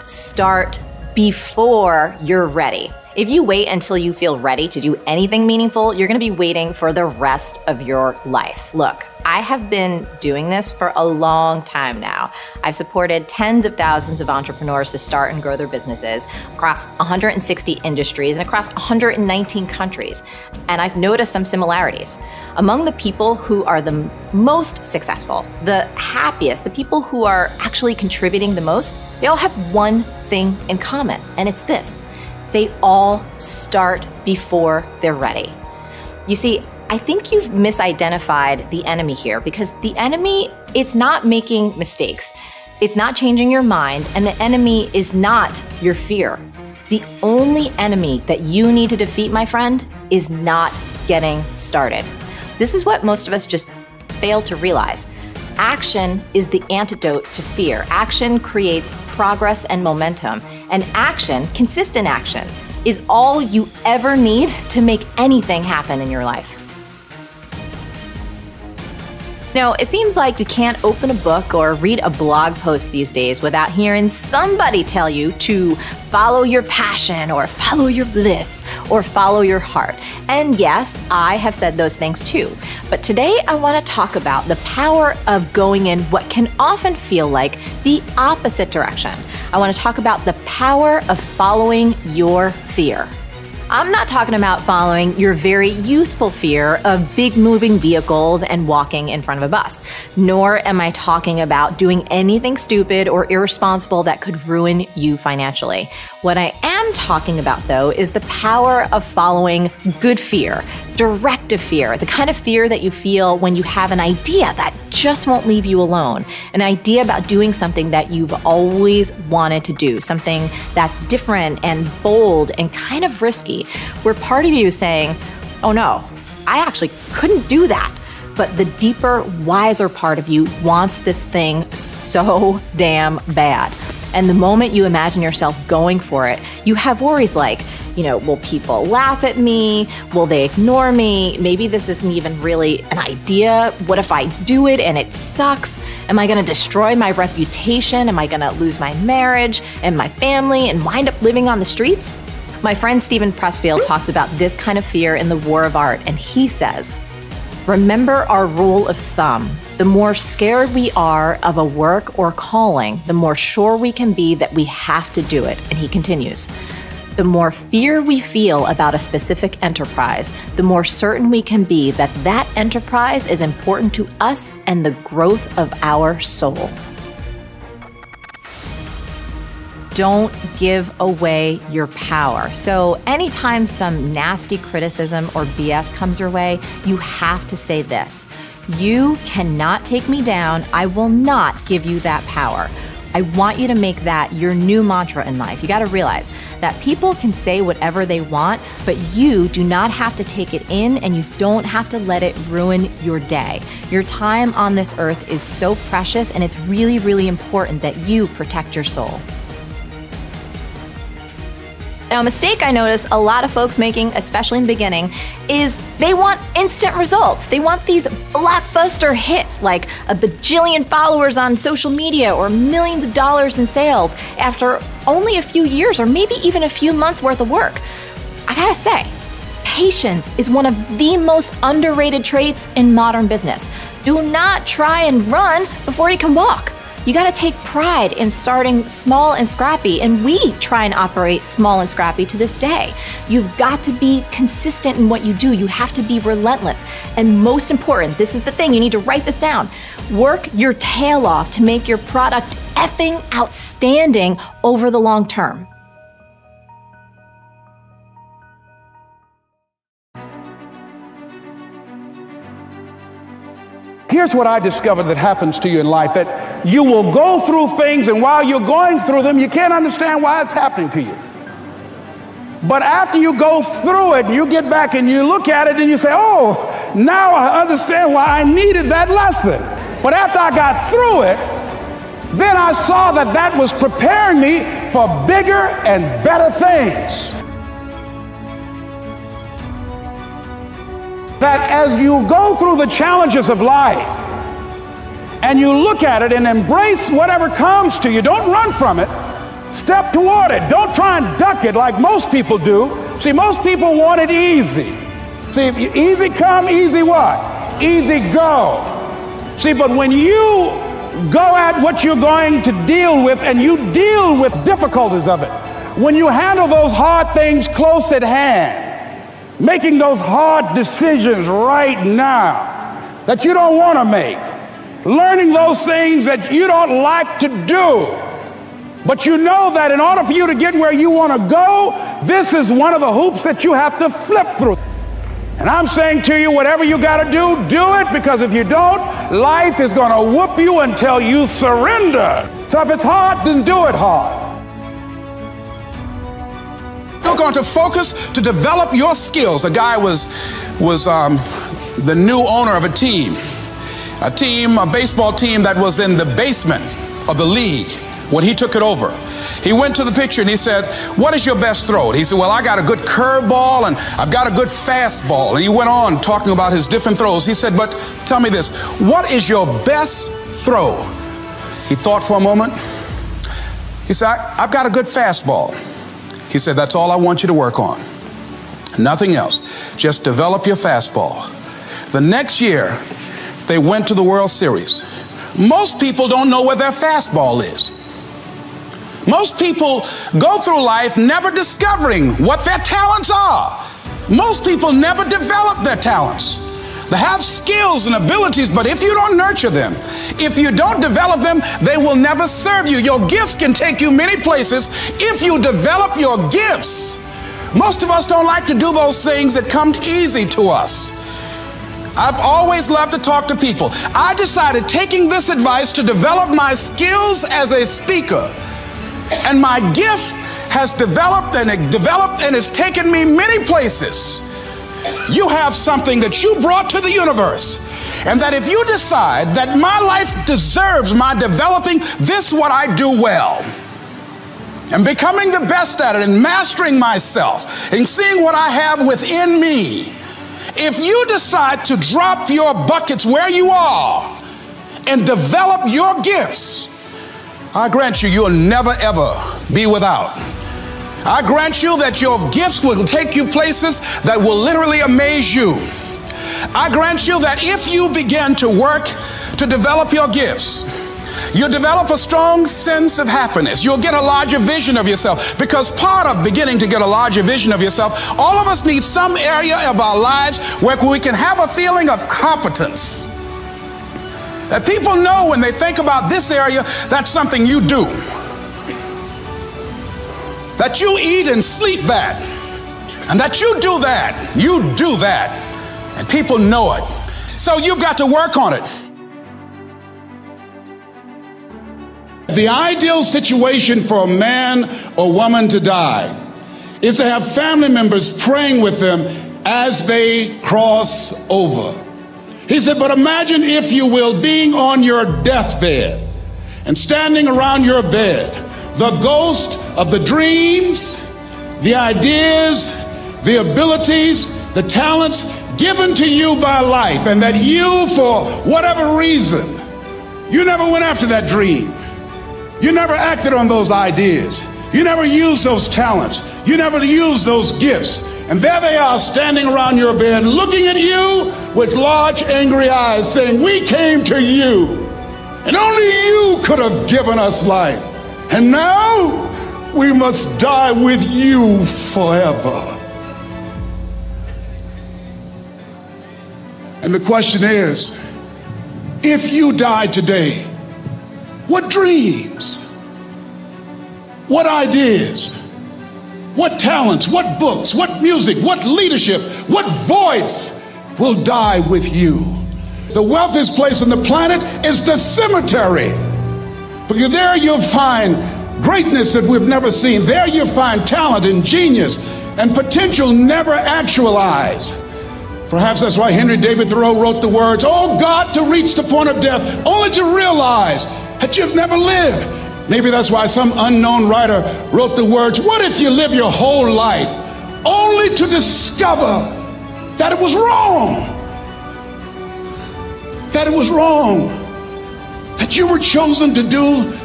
Start before you're ready. If you wait until you feel ready to do anything meaningful, you're going to be waiting for the rest of your life. Look, I have been doing this for a long time now. I've supported tens of thousands of entrepreneurs to start and grow their businesses across 160 industries and across 119 countries. And I've noticed some similarities. Among the people who are the most successful, the happiest, the people who are actually contributing the most, they all have one thing in common, and it's this. They all start before they're ready. You see, I think you've misidentified the enemy here, because the enemy, it's not making mistakes. It's not changing your mind, and the enemy is not your fear. The only enemy that you need to defeat, my friend, is not getting started. This is what most of us just fail to realize. Action is the antidote to fear. Action creates progress and momentum. And action, consistent action, is all you ever need to make anything happen in your life. Now, it seems like you can't open a book or read a blog post these days without hearing somebody tell you to follow your passion or follow your bliss or follow your heart. And yes, I have said those things too. But today I want to talk about the power of going in what can often feel like the opposite direction. I want to talk about the power of following your fear. I'm not talking about following your very useful fear of big moving vehicles and walking in front of a bus. Nor am I talking about doing anything stupid or irresponsible that could ruin you financially. What I am talking about, though, is the power of following good fear, directive fear, the kind of fear that you feel when you have an idea that just won't leave you alone, an idea about doing something that you've always wanted to do, something that's different and bold and kind of risky, where part of you is saying, oh no, I actually couldn't do that. But the deeper, wiser part of you wants this thing so damn bad. And the moment you imagine yourself going for it, you have worries like, will people laugh at me? Will they ignore me? Maybe this isn't even really an idea. What if I do it and it sucks? Am I going to destroy my reputation? Am I going to lose my marriage and my family and wind up living on the streets? My friend Stephen Pressfield talks about this kind of fear in The War of Art, and he says, remember our rule of thumb. The more scared we are of a work or calling, the more sure we can be that we have to do it. And he continues, the more fear we feel about a specific enterprise, the more certain we can be that that enterprise is important to us and the growth of our soul. Don't give away your power. So anytime some nasty criticism or BS comes your way, you have to say this. You cannot take me down. I will not give you that power. I want you to make that your new mantra in life. You got to realize that people can say whatever they want, but you do not have to take it in, and you don't have to let it ruin your day. Your time on this earth is so precious, and it's really, really important that you protect your soul. Now, a mistake I notice a lot of folks making, especially in the beginning, is they want instant results. They want these blockbuster hits like a bajillion followers on social media or millions of dollars in sales after only a few years or maybe even a few months worth of work. I gotta say, patience is one of the most underrated traits in modern business. Do not try and run before you can walk. You got to take pride in starting small and scrappy, and we try and operate small and scrappy to this day. You've got to be consistent in what you do. You have to be relentless. And most important, this is the thing, you need to write this down. Work your tail off to make your product effing outstanding over the long term. Here's what I discovered that happens to you in life, that you will go through things, and while you're going through them, you can't understand why it's happening to you. But after you go through it, you get back and you look at it and you say, oh, now I understand why I needed that lesson. But after I got through it, then I saw that that was preparing me for bigger and better things. That as you go through the challenges of life and you look at it and embrace whatever comes to you, don't run from it. Step toward it. Don't try and duck it like most people do. See, most people want it easy. See, easy come, easy what? Easy go. See, but when you go at what you're going to deal with and you deal with difficulties of it, when you handle those hard things close at hand, making those hard decisions right now that you don't want to make, learning those things that you don't like to do, but you know that in order for you to get where you want to go, this is one of the hoops that you have to flip through. And I'm saying to you, whatever you got to do, do it, because if you don't, life is going to whoop you until you surrender. So if it's hard, then do it hard. You're going to focus to develop your skills. A guy was the new owner of a baseball team that was in the basement of the league when he took it over. He went to the picture and he said, "What is your best throw?" He said, "Well, I got a good curveball and I've got a good fastball." And he went on talking about his different throws. He said, "But tell me this, what is your best throw?" He thought for a moment. He said, "I've got a good fastball." He said, "That's all I want you to work on. Nothing else. Just develop your fastball." The next year, they went to the World Series. Most people don't know where their fastball is. Most people go through life never discovering what their talents are. Most people never develop their talents. They have skills and abilities, but if you don't nurture them, if you don't develop them, they will never serve you. Your gifts can take you many places if you develop your gifts. Most of us don't like to do those things that come easy to us. I've always loved to talk to people. I decided, taking this advice, to develop my skills as a speaker. And my gift has developed and it's taken me many places. You have something that you brought to the universe. And that if you decide that my life deserves my developing this, what I do well, and becoming the best at it and mastering myself and seeing what I have within me, if you decide to drop your buckets where you are and develop your gifts, I grant you, you'll never ever be without. I grant you that your gifts will take you places that will literally amaze you. I grant you that if you begin to work to develop your gifts, you'll develop a strong sense of happiness. You'll get a larger vision of yourself, because part of beginning to get a larger vision of yourself, all of us need some area of our lives where we can have a feeling of competence. That people know when they think about this area, that's something you do. That you eat and sleep that. And that you do that. You do that. And people know it. So you've got to work on it. The ideal situation for a man or woman to die is to have family members praying with them as they cross over. He said, but imagine, if you will, being on your deathbed and standing around your bed, the ghost of the dreams, the ideas, the abilities, the talents given to you by life, and that you, for whatever reason, you never went after that dream. You never acted on those ideas. You never used those talents. You never used those gifts. And there they are standing around your bed looking at you with large angry eyes saying, we came to you and only you could have given us life. And now we must die with you forever. And the question is, if you died today, what dreams, what ideas, what talents, what books, what music, what leadership, what voice will die with you? The wealthiest place on the planet is the cemetery, because there you'll find greatness that we've never seen. There you'll find talent and genius and potential never actualized. Perhaps that's why Henry David Thoreau wrote the words, "Oh God, to reach the point of death, only to realize that you've never lived." Maybe that's why some unknown writer wrote the words, "What if you live your whole life only to discover that it was wrong? That it was wrong. That you were chosen to do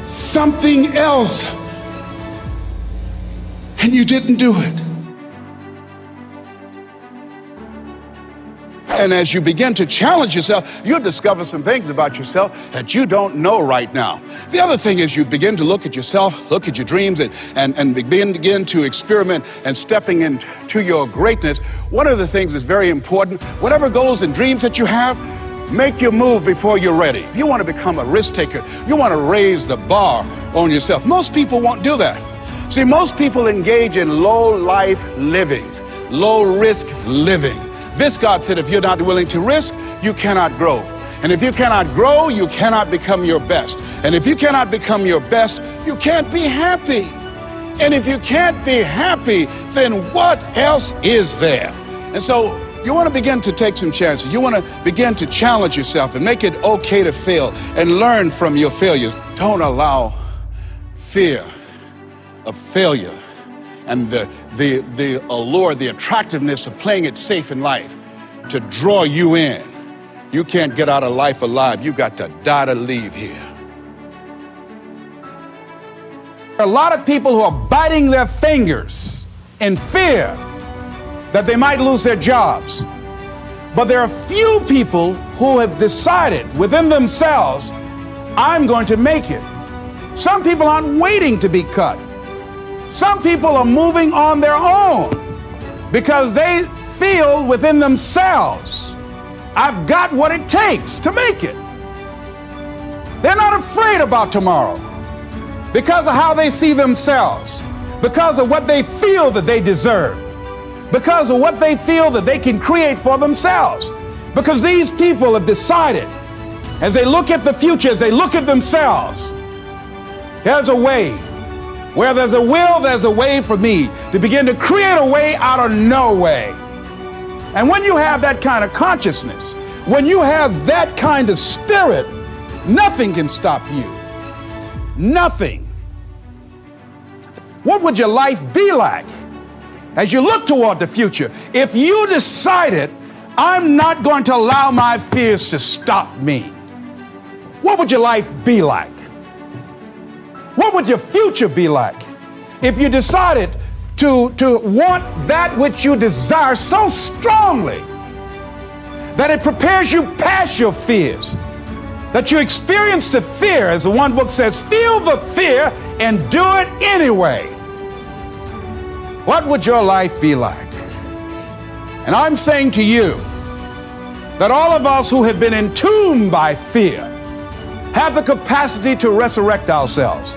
something else and you didn't do it." And as you begin to challenge yourself, you'll discover some things about yourself that you don't know right now. The other thing is you begin to look at yourself, look at your dreams, and begin to experiment and stepping into your greatness. One of the things that's very important, whatever goals and dreams that you have, make your move before you're ready. If you want to become a risk taker, you want to raise the bar on yourself. Most people won't do that. See, most people engage in low life living, low risk living. Viscott said, if you're not willing to risk, you cannot grow. And if you cannot grow, you cannot become your best. And if you cannot become your best, you can't be happy. And if you can't be happy, then what else is there? And so you want to begin to take some chances. You want to begin to challenge yourself and make it okay to fail and learn from your failures. Don't allow fear of failure and the allure, the attractiveness of playing it safe in life to draw you in. You can't get out of life alive. You got to die to leave here. There are a lot of people who are biting their fingers in fear that they might lose their jobs. But there are few people who have decided within themselves, I'm going to make it. Some people aren't waiting to be cut. Some people are moving on their own because they feel within themselves, I've got what it takes to make it. They're not afraid about tomorrow because of how they see themselves, because of what they feel that they deserve, because of what they feel that they can create for themselves. Because these people have decided, as they look at the future, as they look at themselves, there's a way. Where there's a will, there's a way for me to begin to create a way out of no way. And when you have that kind of consciousness, when you have that kind of spirit, nothing can stop you. Nothing. What would your life be like as you look toward the future if you decided, I'm not going to allow my fears to stop me? What would your life be like? What would your future be like if you decided to want that which you desire so strongly that it prepares you past your fears, that you experience the fear, as the one book says, feel the fear and do it anyway? What would your life be like? And I'm saying to you that all of us who have been entombed by fear have the capacity to resurrect ourselves.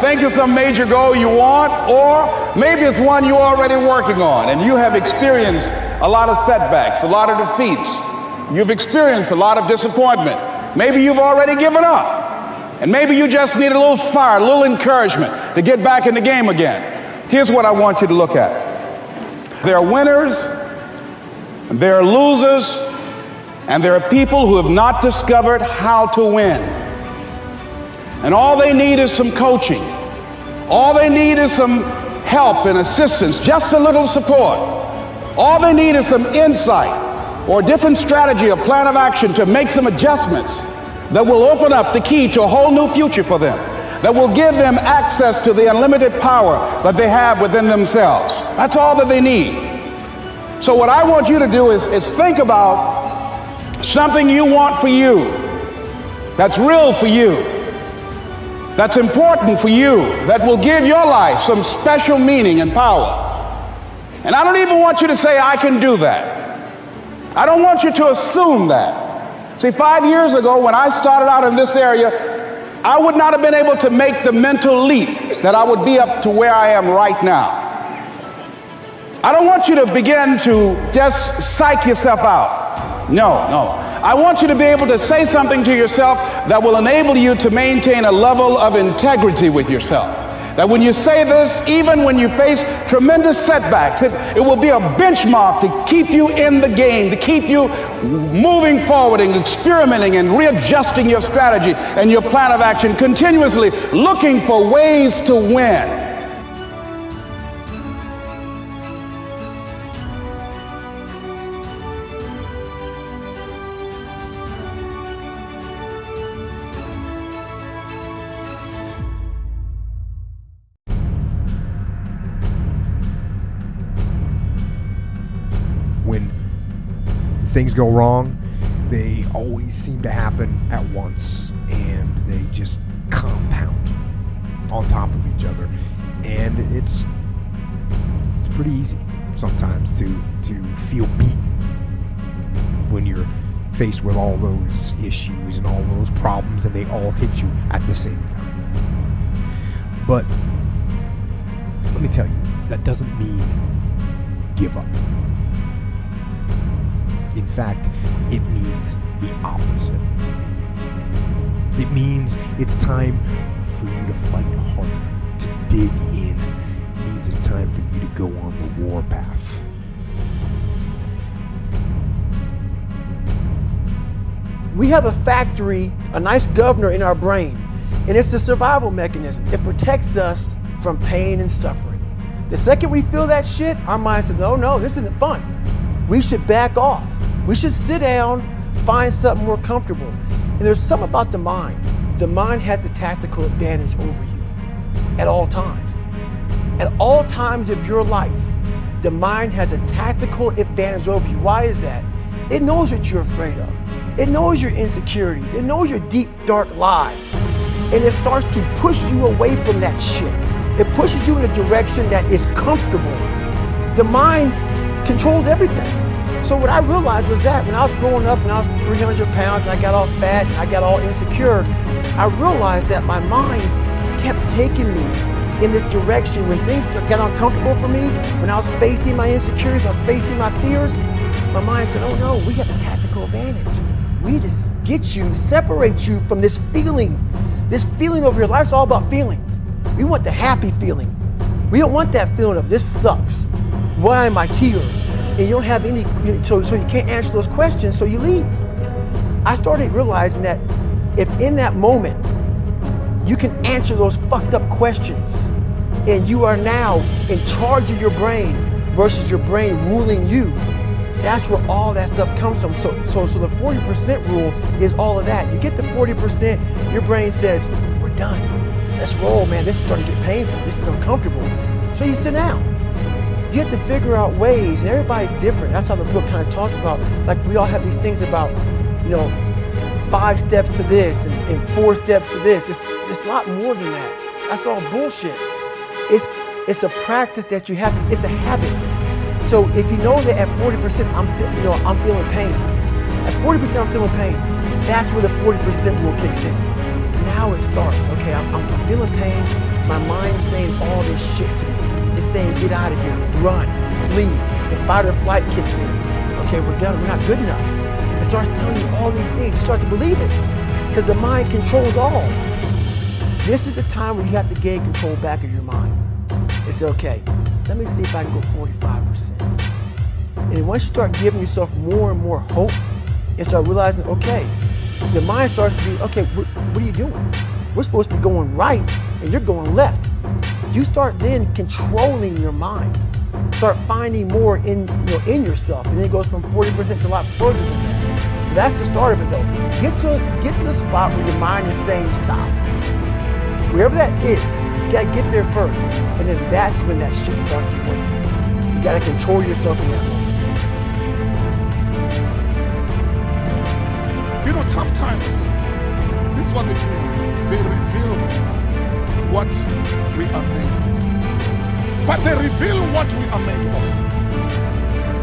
Think of some major goal you want, or maybe it's one you're already working on and you have experienced a lot of setbacks, a lot of defeats. You've experienced a lot of disappointment. Maybe you've already given up. And maybe you just need a little fire, a little encouragement to get back in the game again. Here's what I want you to look at. There are winners, and there are losers, and there are people who have not discovered how to win. And all they need is some coaching. All they need is some help and assistance, just a little support. All they need is some insight or a different strategy, a plan of action to make some adjustments that will open up the key to a whole new future for them, that will give them access to the unlimited power that they have within themselves. That's all that they need. So what I want you to do is think about something you want for you, that's real for you, that's important for you, that will give your life some special meaning and power. And I don't even want you to say, I can do that. I don't want you to assume that. See, 5 years ago, when I started out in this area, I would not have been able to make the mental leap that I would be up to where I am right now. I don't want you to begin to just psych yourself out. No. I want you to be able to say something to yourself that will enable you to maintain a level of integrity with yourself. That when you say this, even when you face tremendous setbacks, it will be a benchmark to keep you in the game, to keep you moving forward and experimenting and readjusting your strategy and your plan of action, continuously looking for ways to win. When things go wrong, they always seem to happen at once, and they just compound on top of each other. And it's pretty easy sometimes to feel beaten when you're faced with all those issues and all those problems, and they all hit you at the same time. But let me tell you, that doesn't mean give up. In fact, it means the opposite. It means it's time for you to fight harder, to dig in. It means it's time for you to go on the warpath. We have a factory, a nice governor in our brain, and it's a survival mechanism. It protects us from pain and suffering. The second we feel that shit, our mind says, oh no, this isn't fun. We should back off. We should sit down, find something more comfortable. And there's something about the mind. The mind has the tactical advantage over you at all times. At all times of your life, the mind has a tactical advantage over you. Why is that? It knows what you're afraid of. It knows your insecurities. It knows your deep, dark lies. And it starts to push you away from that shit. It pushes you in a direction that is comfortable. The mind controls everything. So what I realized was that when I was growing up and I was 300 pounds and I got all fat and I got all insecure, I realized that my mind kept taking me in this direction. When things got uncomfortable for me, when I was facing my insecurities, I was facing my fears, my mind said, oh no, we have a tactical advantage. We need to get you, separate you from this feeling over your life. It's all about feelings. We want the happy feeling. We don't want that feeling of this sucks. Why am I here? And you don't have any, so you can't answer those questions, so you leave. I started realizing that if in that moment you can answer those fucked up questions and you are now in charge of your brain versus your brain ruling you, that's where all that stuff comes from. So the 40% rule is all of that. You get to 40%, your brain says, we're done. Let's roll, man. This is starting to get painful. This is uncomfortable. So you sit down. You have to figure out ways, and everybody's different. That's how the book kind of talks about, like we all have these things about, 5 steps to this and 4 steps to this. It's a lot more than that. That's all bullshit. It's a practice that you have to, it's a habit. So if you know that at 40% I'm feeling pain. At 40% I'm feeling pain. That's where the 40% rule kicks in. Now it starts. Okay, I'm feeling pain. My mind's saying all this shit to me. It's saying, get out of here, run, flee. The fight or flight kicks in. Okay, we're done, we're not good enough. It starts telling you all these things. You start to believe it because the mind controls all. This is the time where you have to gain control back of your mind. It's okay, let me see if I can go 45%. And once you start giving yourself more and more hope and start realizing, okay, the mind starts to be, okay, what are you doing? We're supposed to be going right and you're going left. You start then controlling your mind. Start finding more in yourself. And then it goes from 40% to a lot further than that. But that's the start of it though. Get to the spot where your mind is saying stop. Wherever that is, you gotta get there first. And then that's when that shit starts to work for you. You gotta control yourself in that moment. Tough times. This is what they do. They reveal what we are made of. But they reveal what we are made of.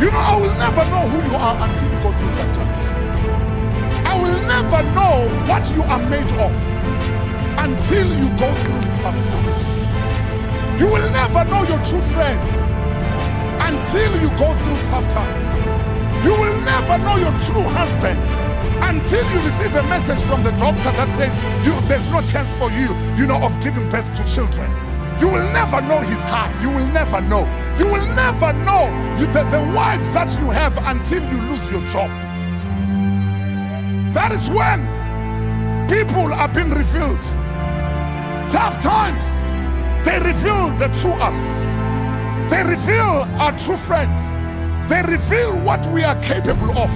I will never know who you are until you go through tough times. I will never know what you are made of until you go through tough times. You will never know your true friends until you go through tough times. You will never know your true husband until you receive a message from the doctor that says there's no chance for you, of giving birth to children. You will never know his heart. You will never know. You will never know the wife that you have until you lose your job. That is when people are being revealed. Tough times, they reveal the true us. They reveal our true friends. They reveal what we are capable of.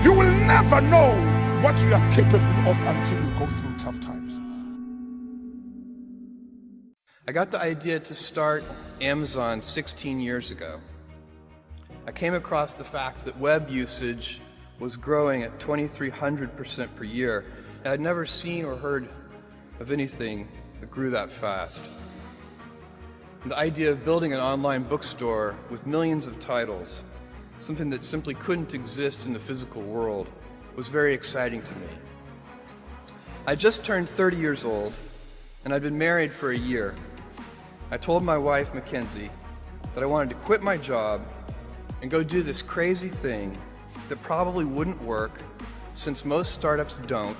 You will never know what you are capable of until you go through tough times. I got the idea to start Amazon 16 years ago. I came across the fact that web usage was growing at 2,300% per year, and I'd never seen or heard of anything that grew that fast. And the idea of building an online bookstore with millions of titles, something that simply couldn't exist in the physical world, was very exciting to me. I just turned 30 years old, and I'd been married for a year. I told my wife, Mackenzie, that I wanted to quit my job and go do this crazy thing that probably wouldn't work, since most startups don't,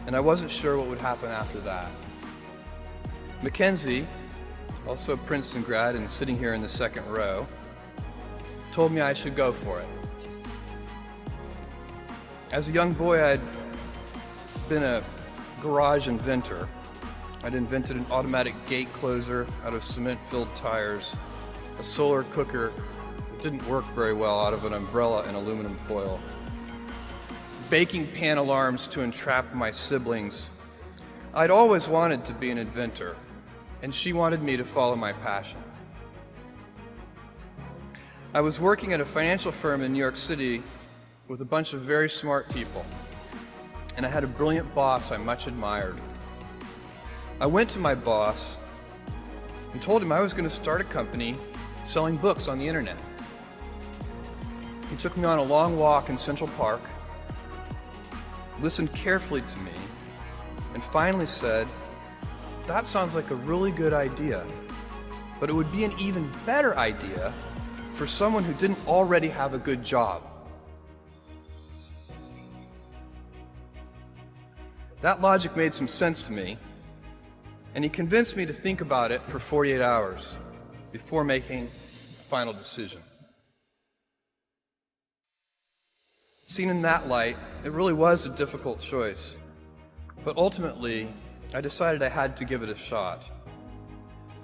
and I wasn't sure what would happen after that. Mackenzie, also a Princeton grad and sitting here in the second row, told me I should go for it. As a young boy, I'd been a garage inventor. I'd invented an automatic gate closer out of cement-filled tires, a solar cooker that didn't work very well out of an umbrella and aluminum foil, baking pan alarms to entrap my siblings. I'd always wanted to be an inventor, and she wanted me to follow my passion. I was working at a financial firm in New York City with a bunch of very smart people, and I had a brilliant boss I much admired. I went to my boss and told him I was going to start a company selling books on the internet. He took me on a long walk in Central Park, listened carefully to me, and finally said, "That sounds like a really good idea, but it would be an even better idea for someone who didn't already have a good job." That logic made some sense to me, and he convinced me to think about it for 48 hours before making a final decision. Seen in that light, it really was a difficult choice, but ultimately, I decided I had to give it a shot.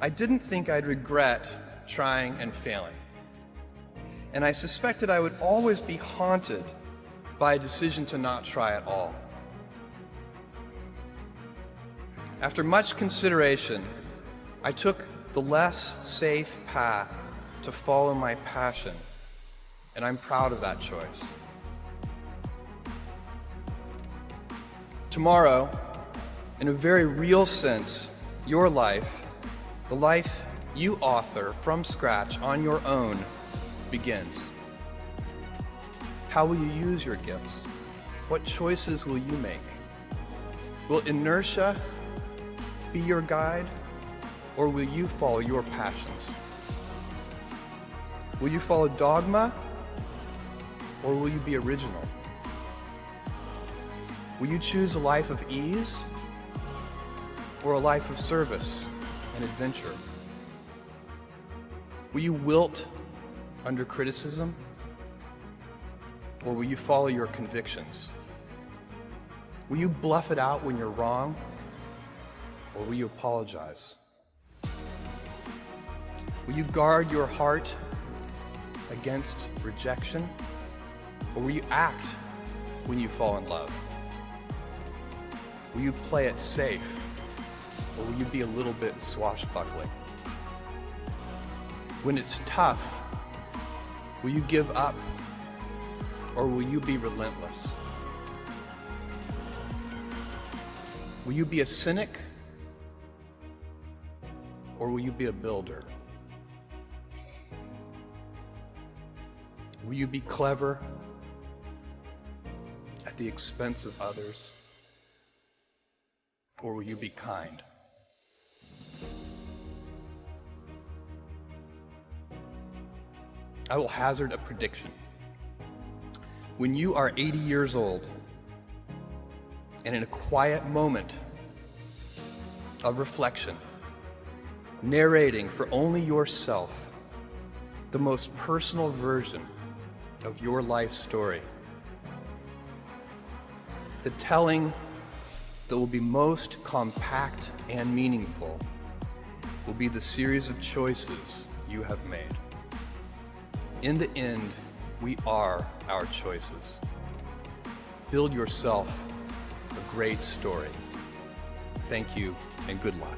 I didn't think I'd regret trying and failing, and I suspected I would always be haunted by a decision to not try at all. After much consideration, I took the less safe path to follow my passion, and I'm proud of that choice. Tomorrow, in a very real sense, your life, the life you author from scratch on your own, begins. How will you use your gifts? What choices will you make? Will inertia be your guide, or will you follow your passions? Will you follow dogma, or will you be original? Will you choose a life of ease, or a life of service and adventure? Will you wilt under criticism, or will you follow your convictions? Will you bluff it out when you're wrong, or will you apologize? Will you guard your heart against rejection, or will you act when you fall in love? Will you play it safe, or will you be a little bit swashbuckling? When it's tough, will you give up, or will you be relentless? Will you be a cynic, or will you be a builder? Will you be clever at the expense of others, or will you be kind? I will hazard a prediction. When you are 80 years old, and in a quiet moment of reflection, narrating for only yourself the most personal version of your life story. The telling that will be most compact and meaningful will be the series of choices you have made. In the end, we are our choices. Build yourself a great story. Thank you and good luck.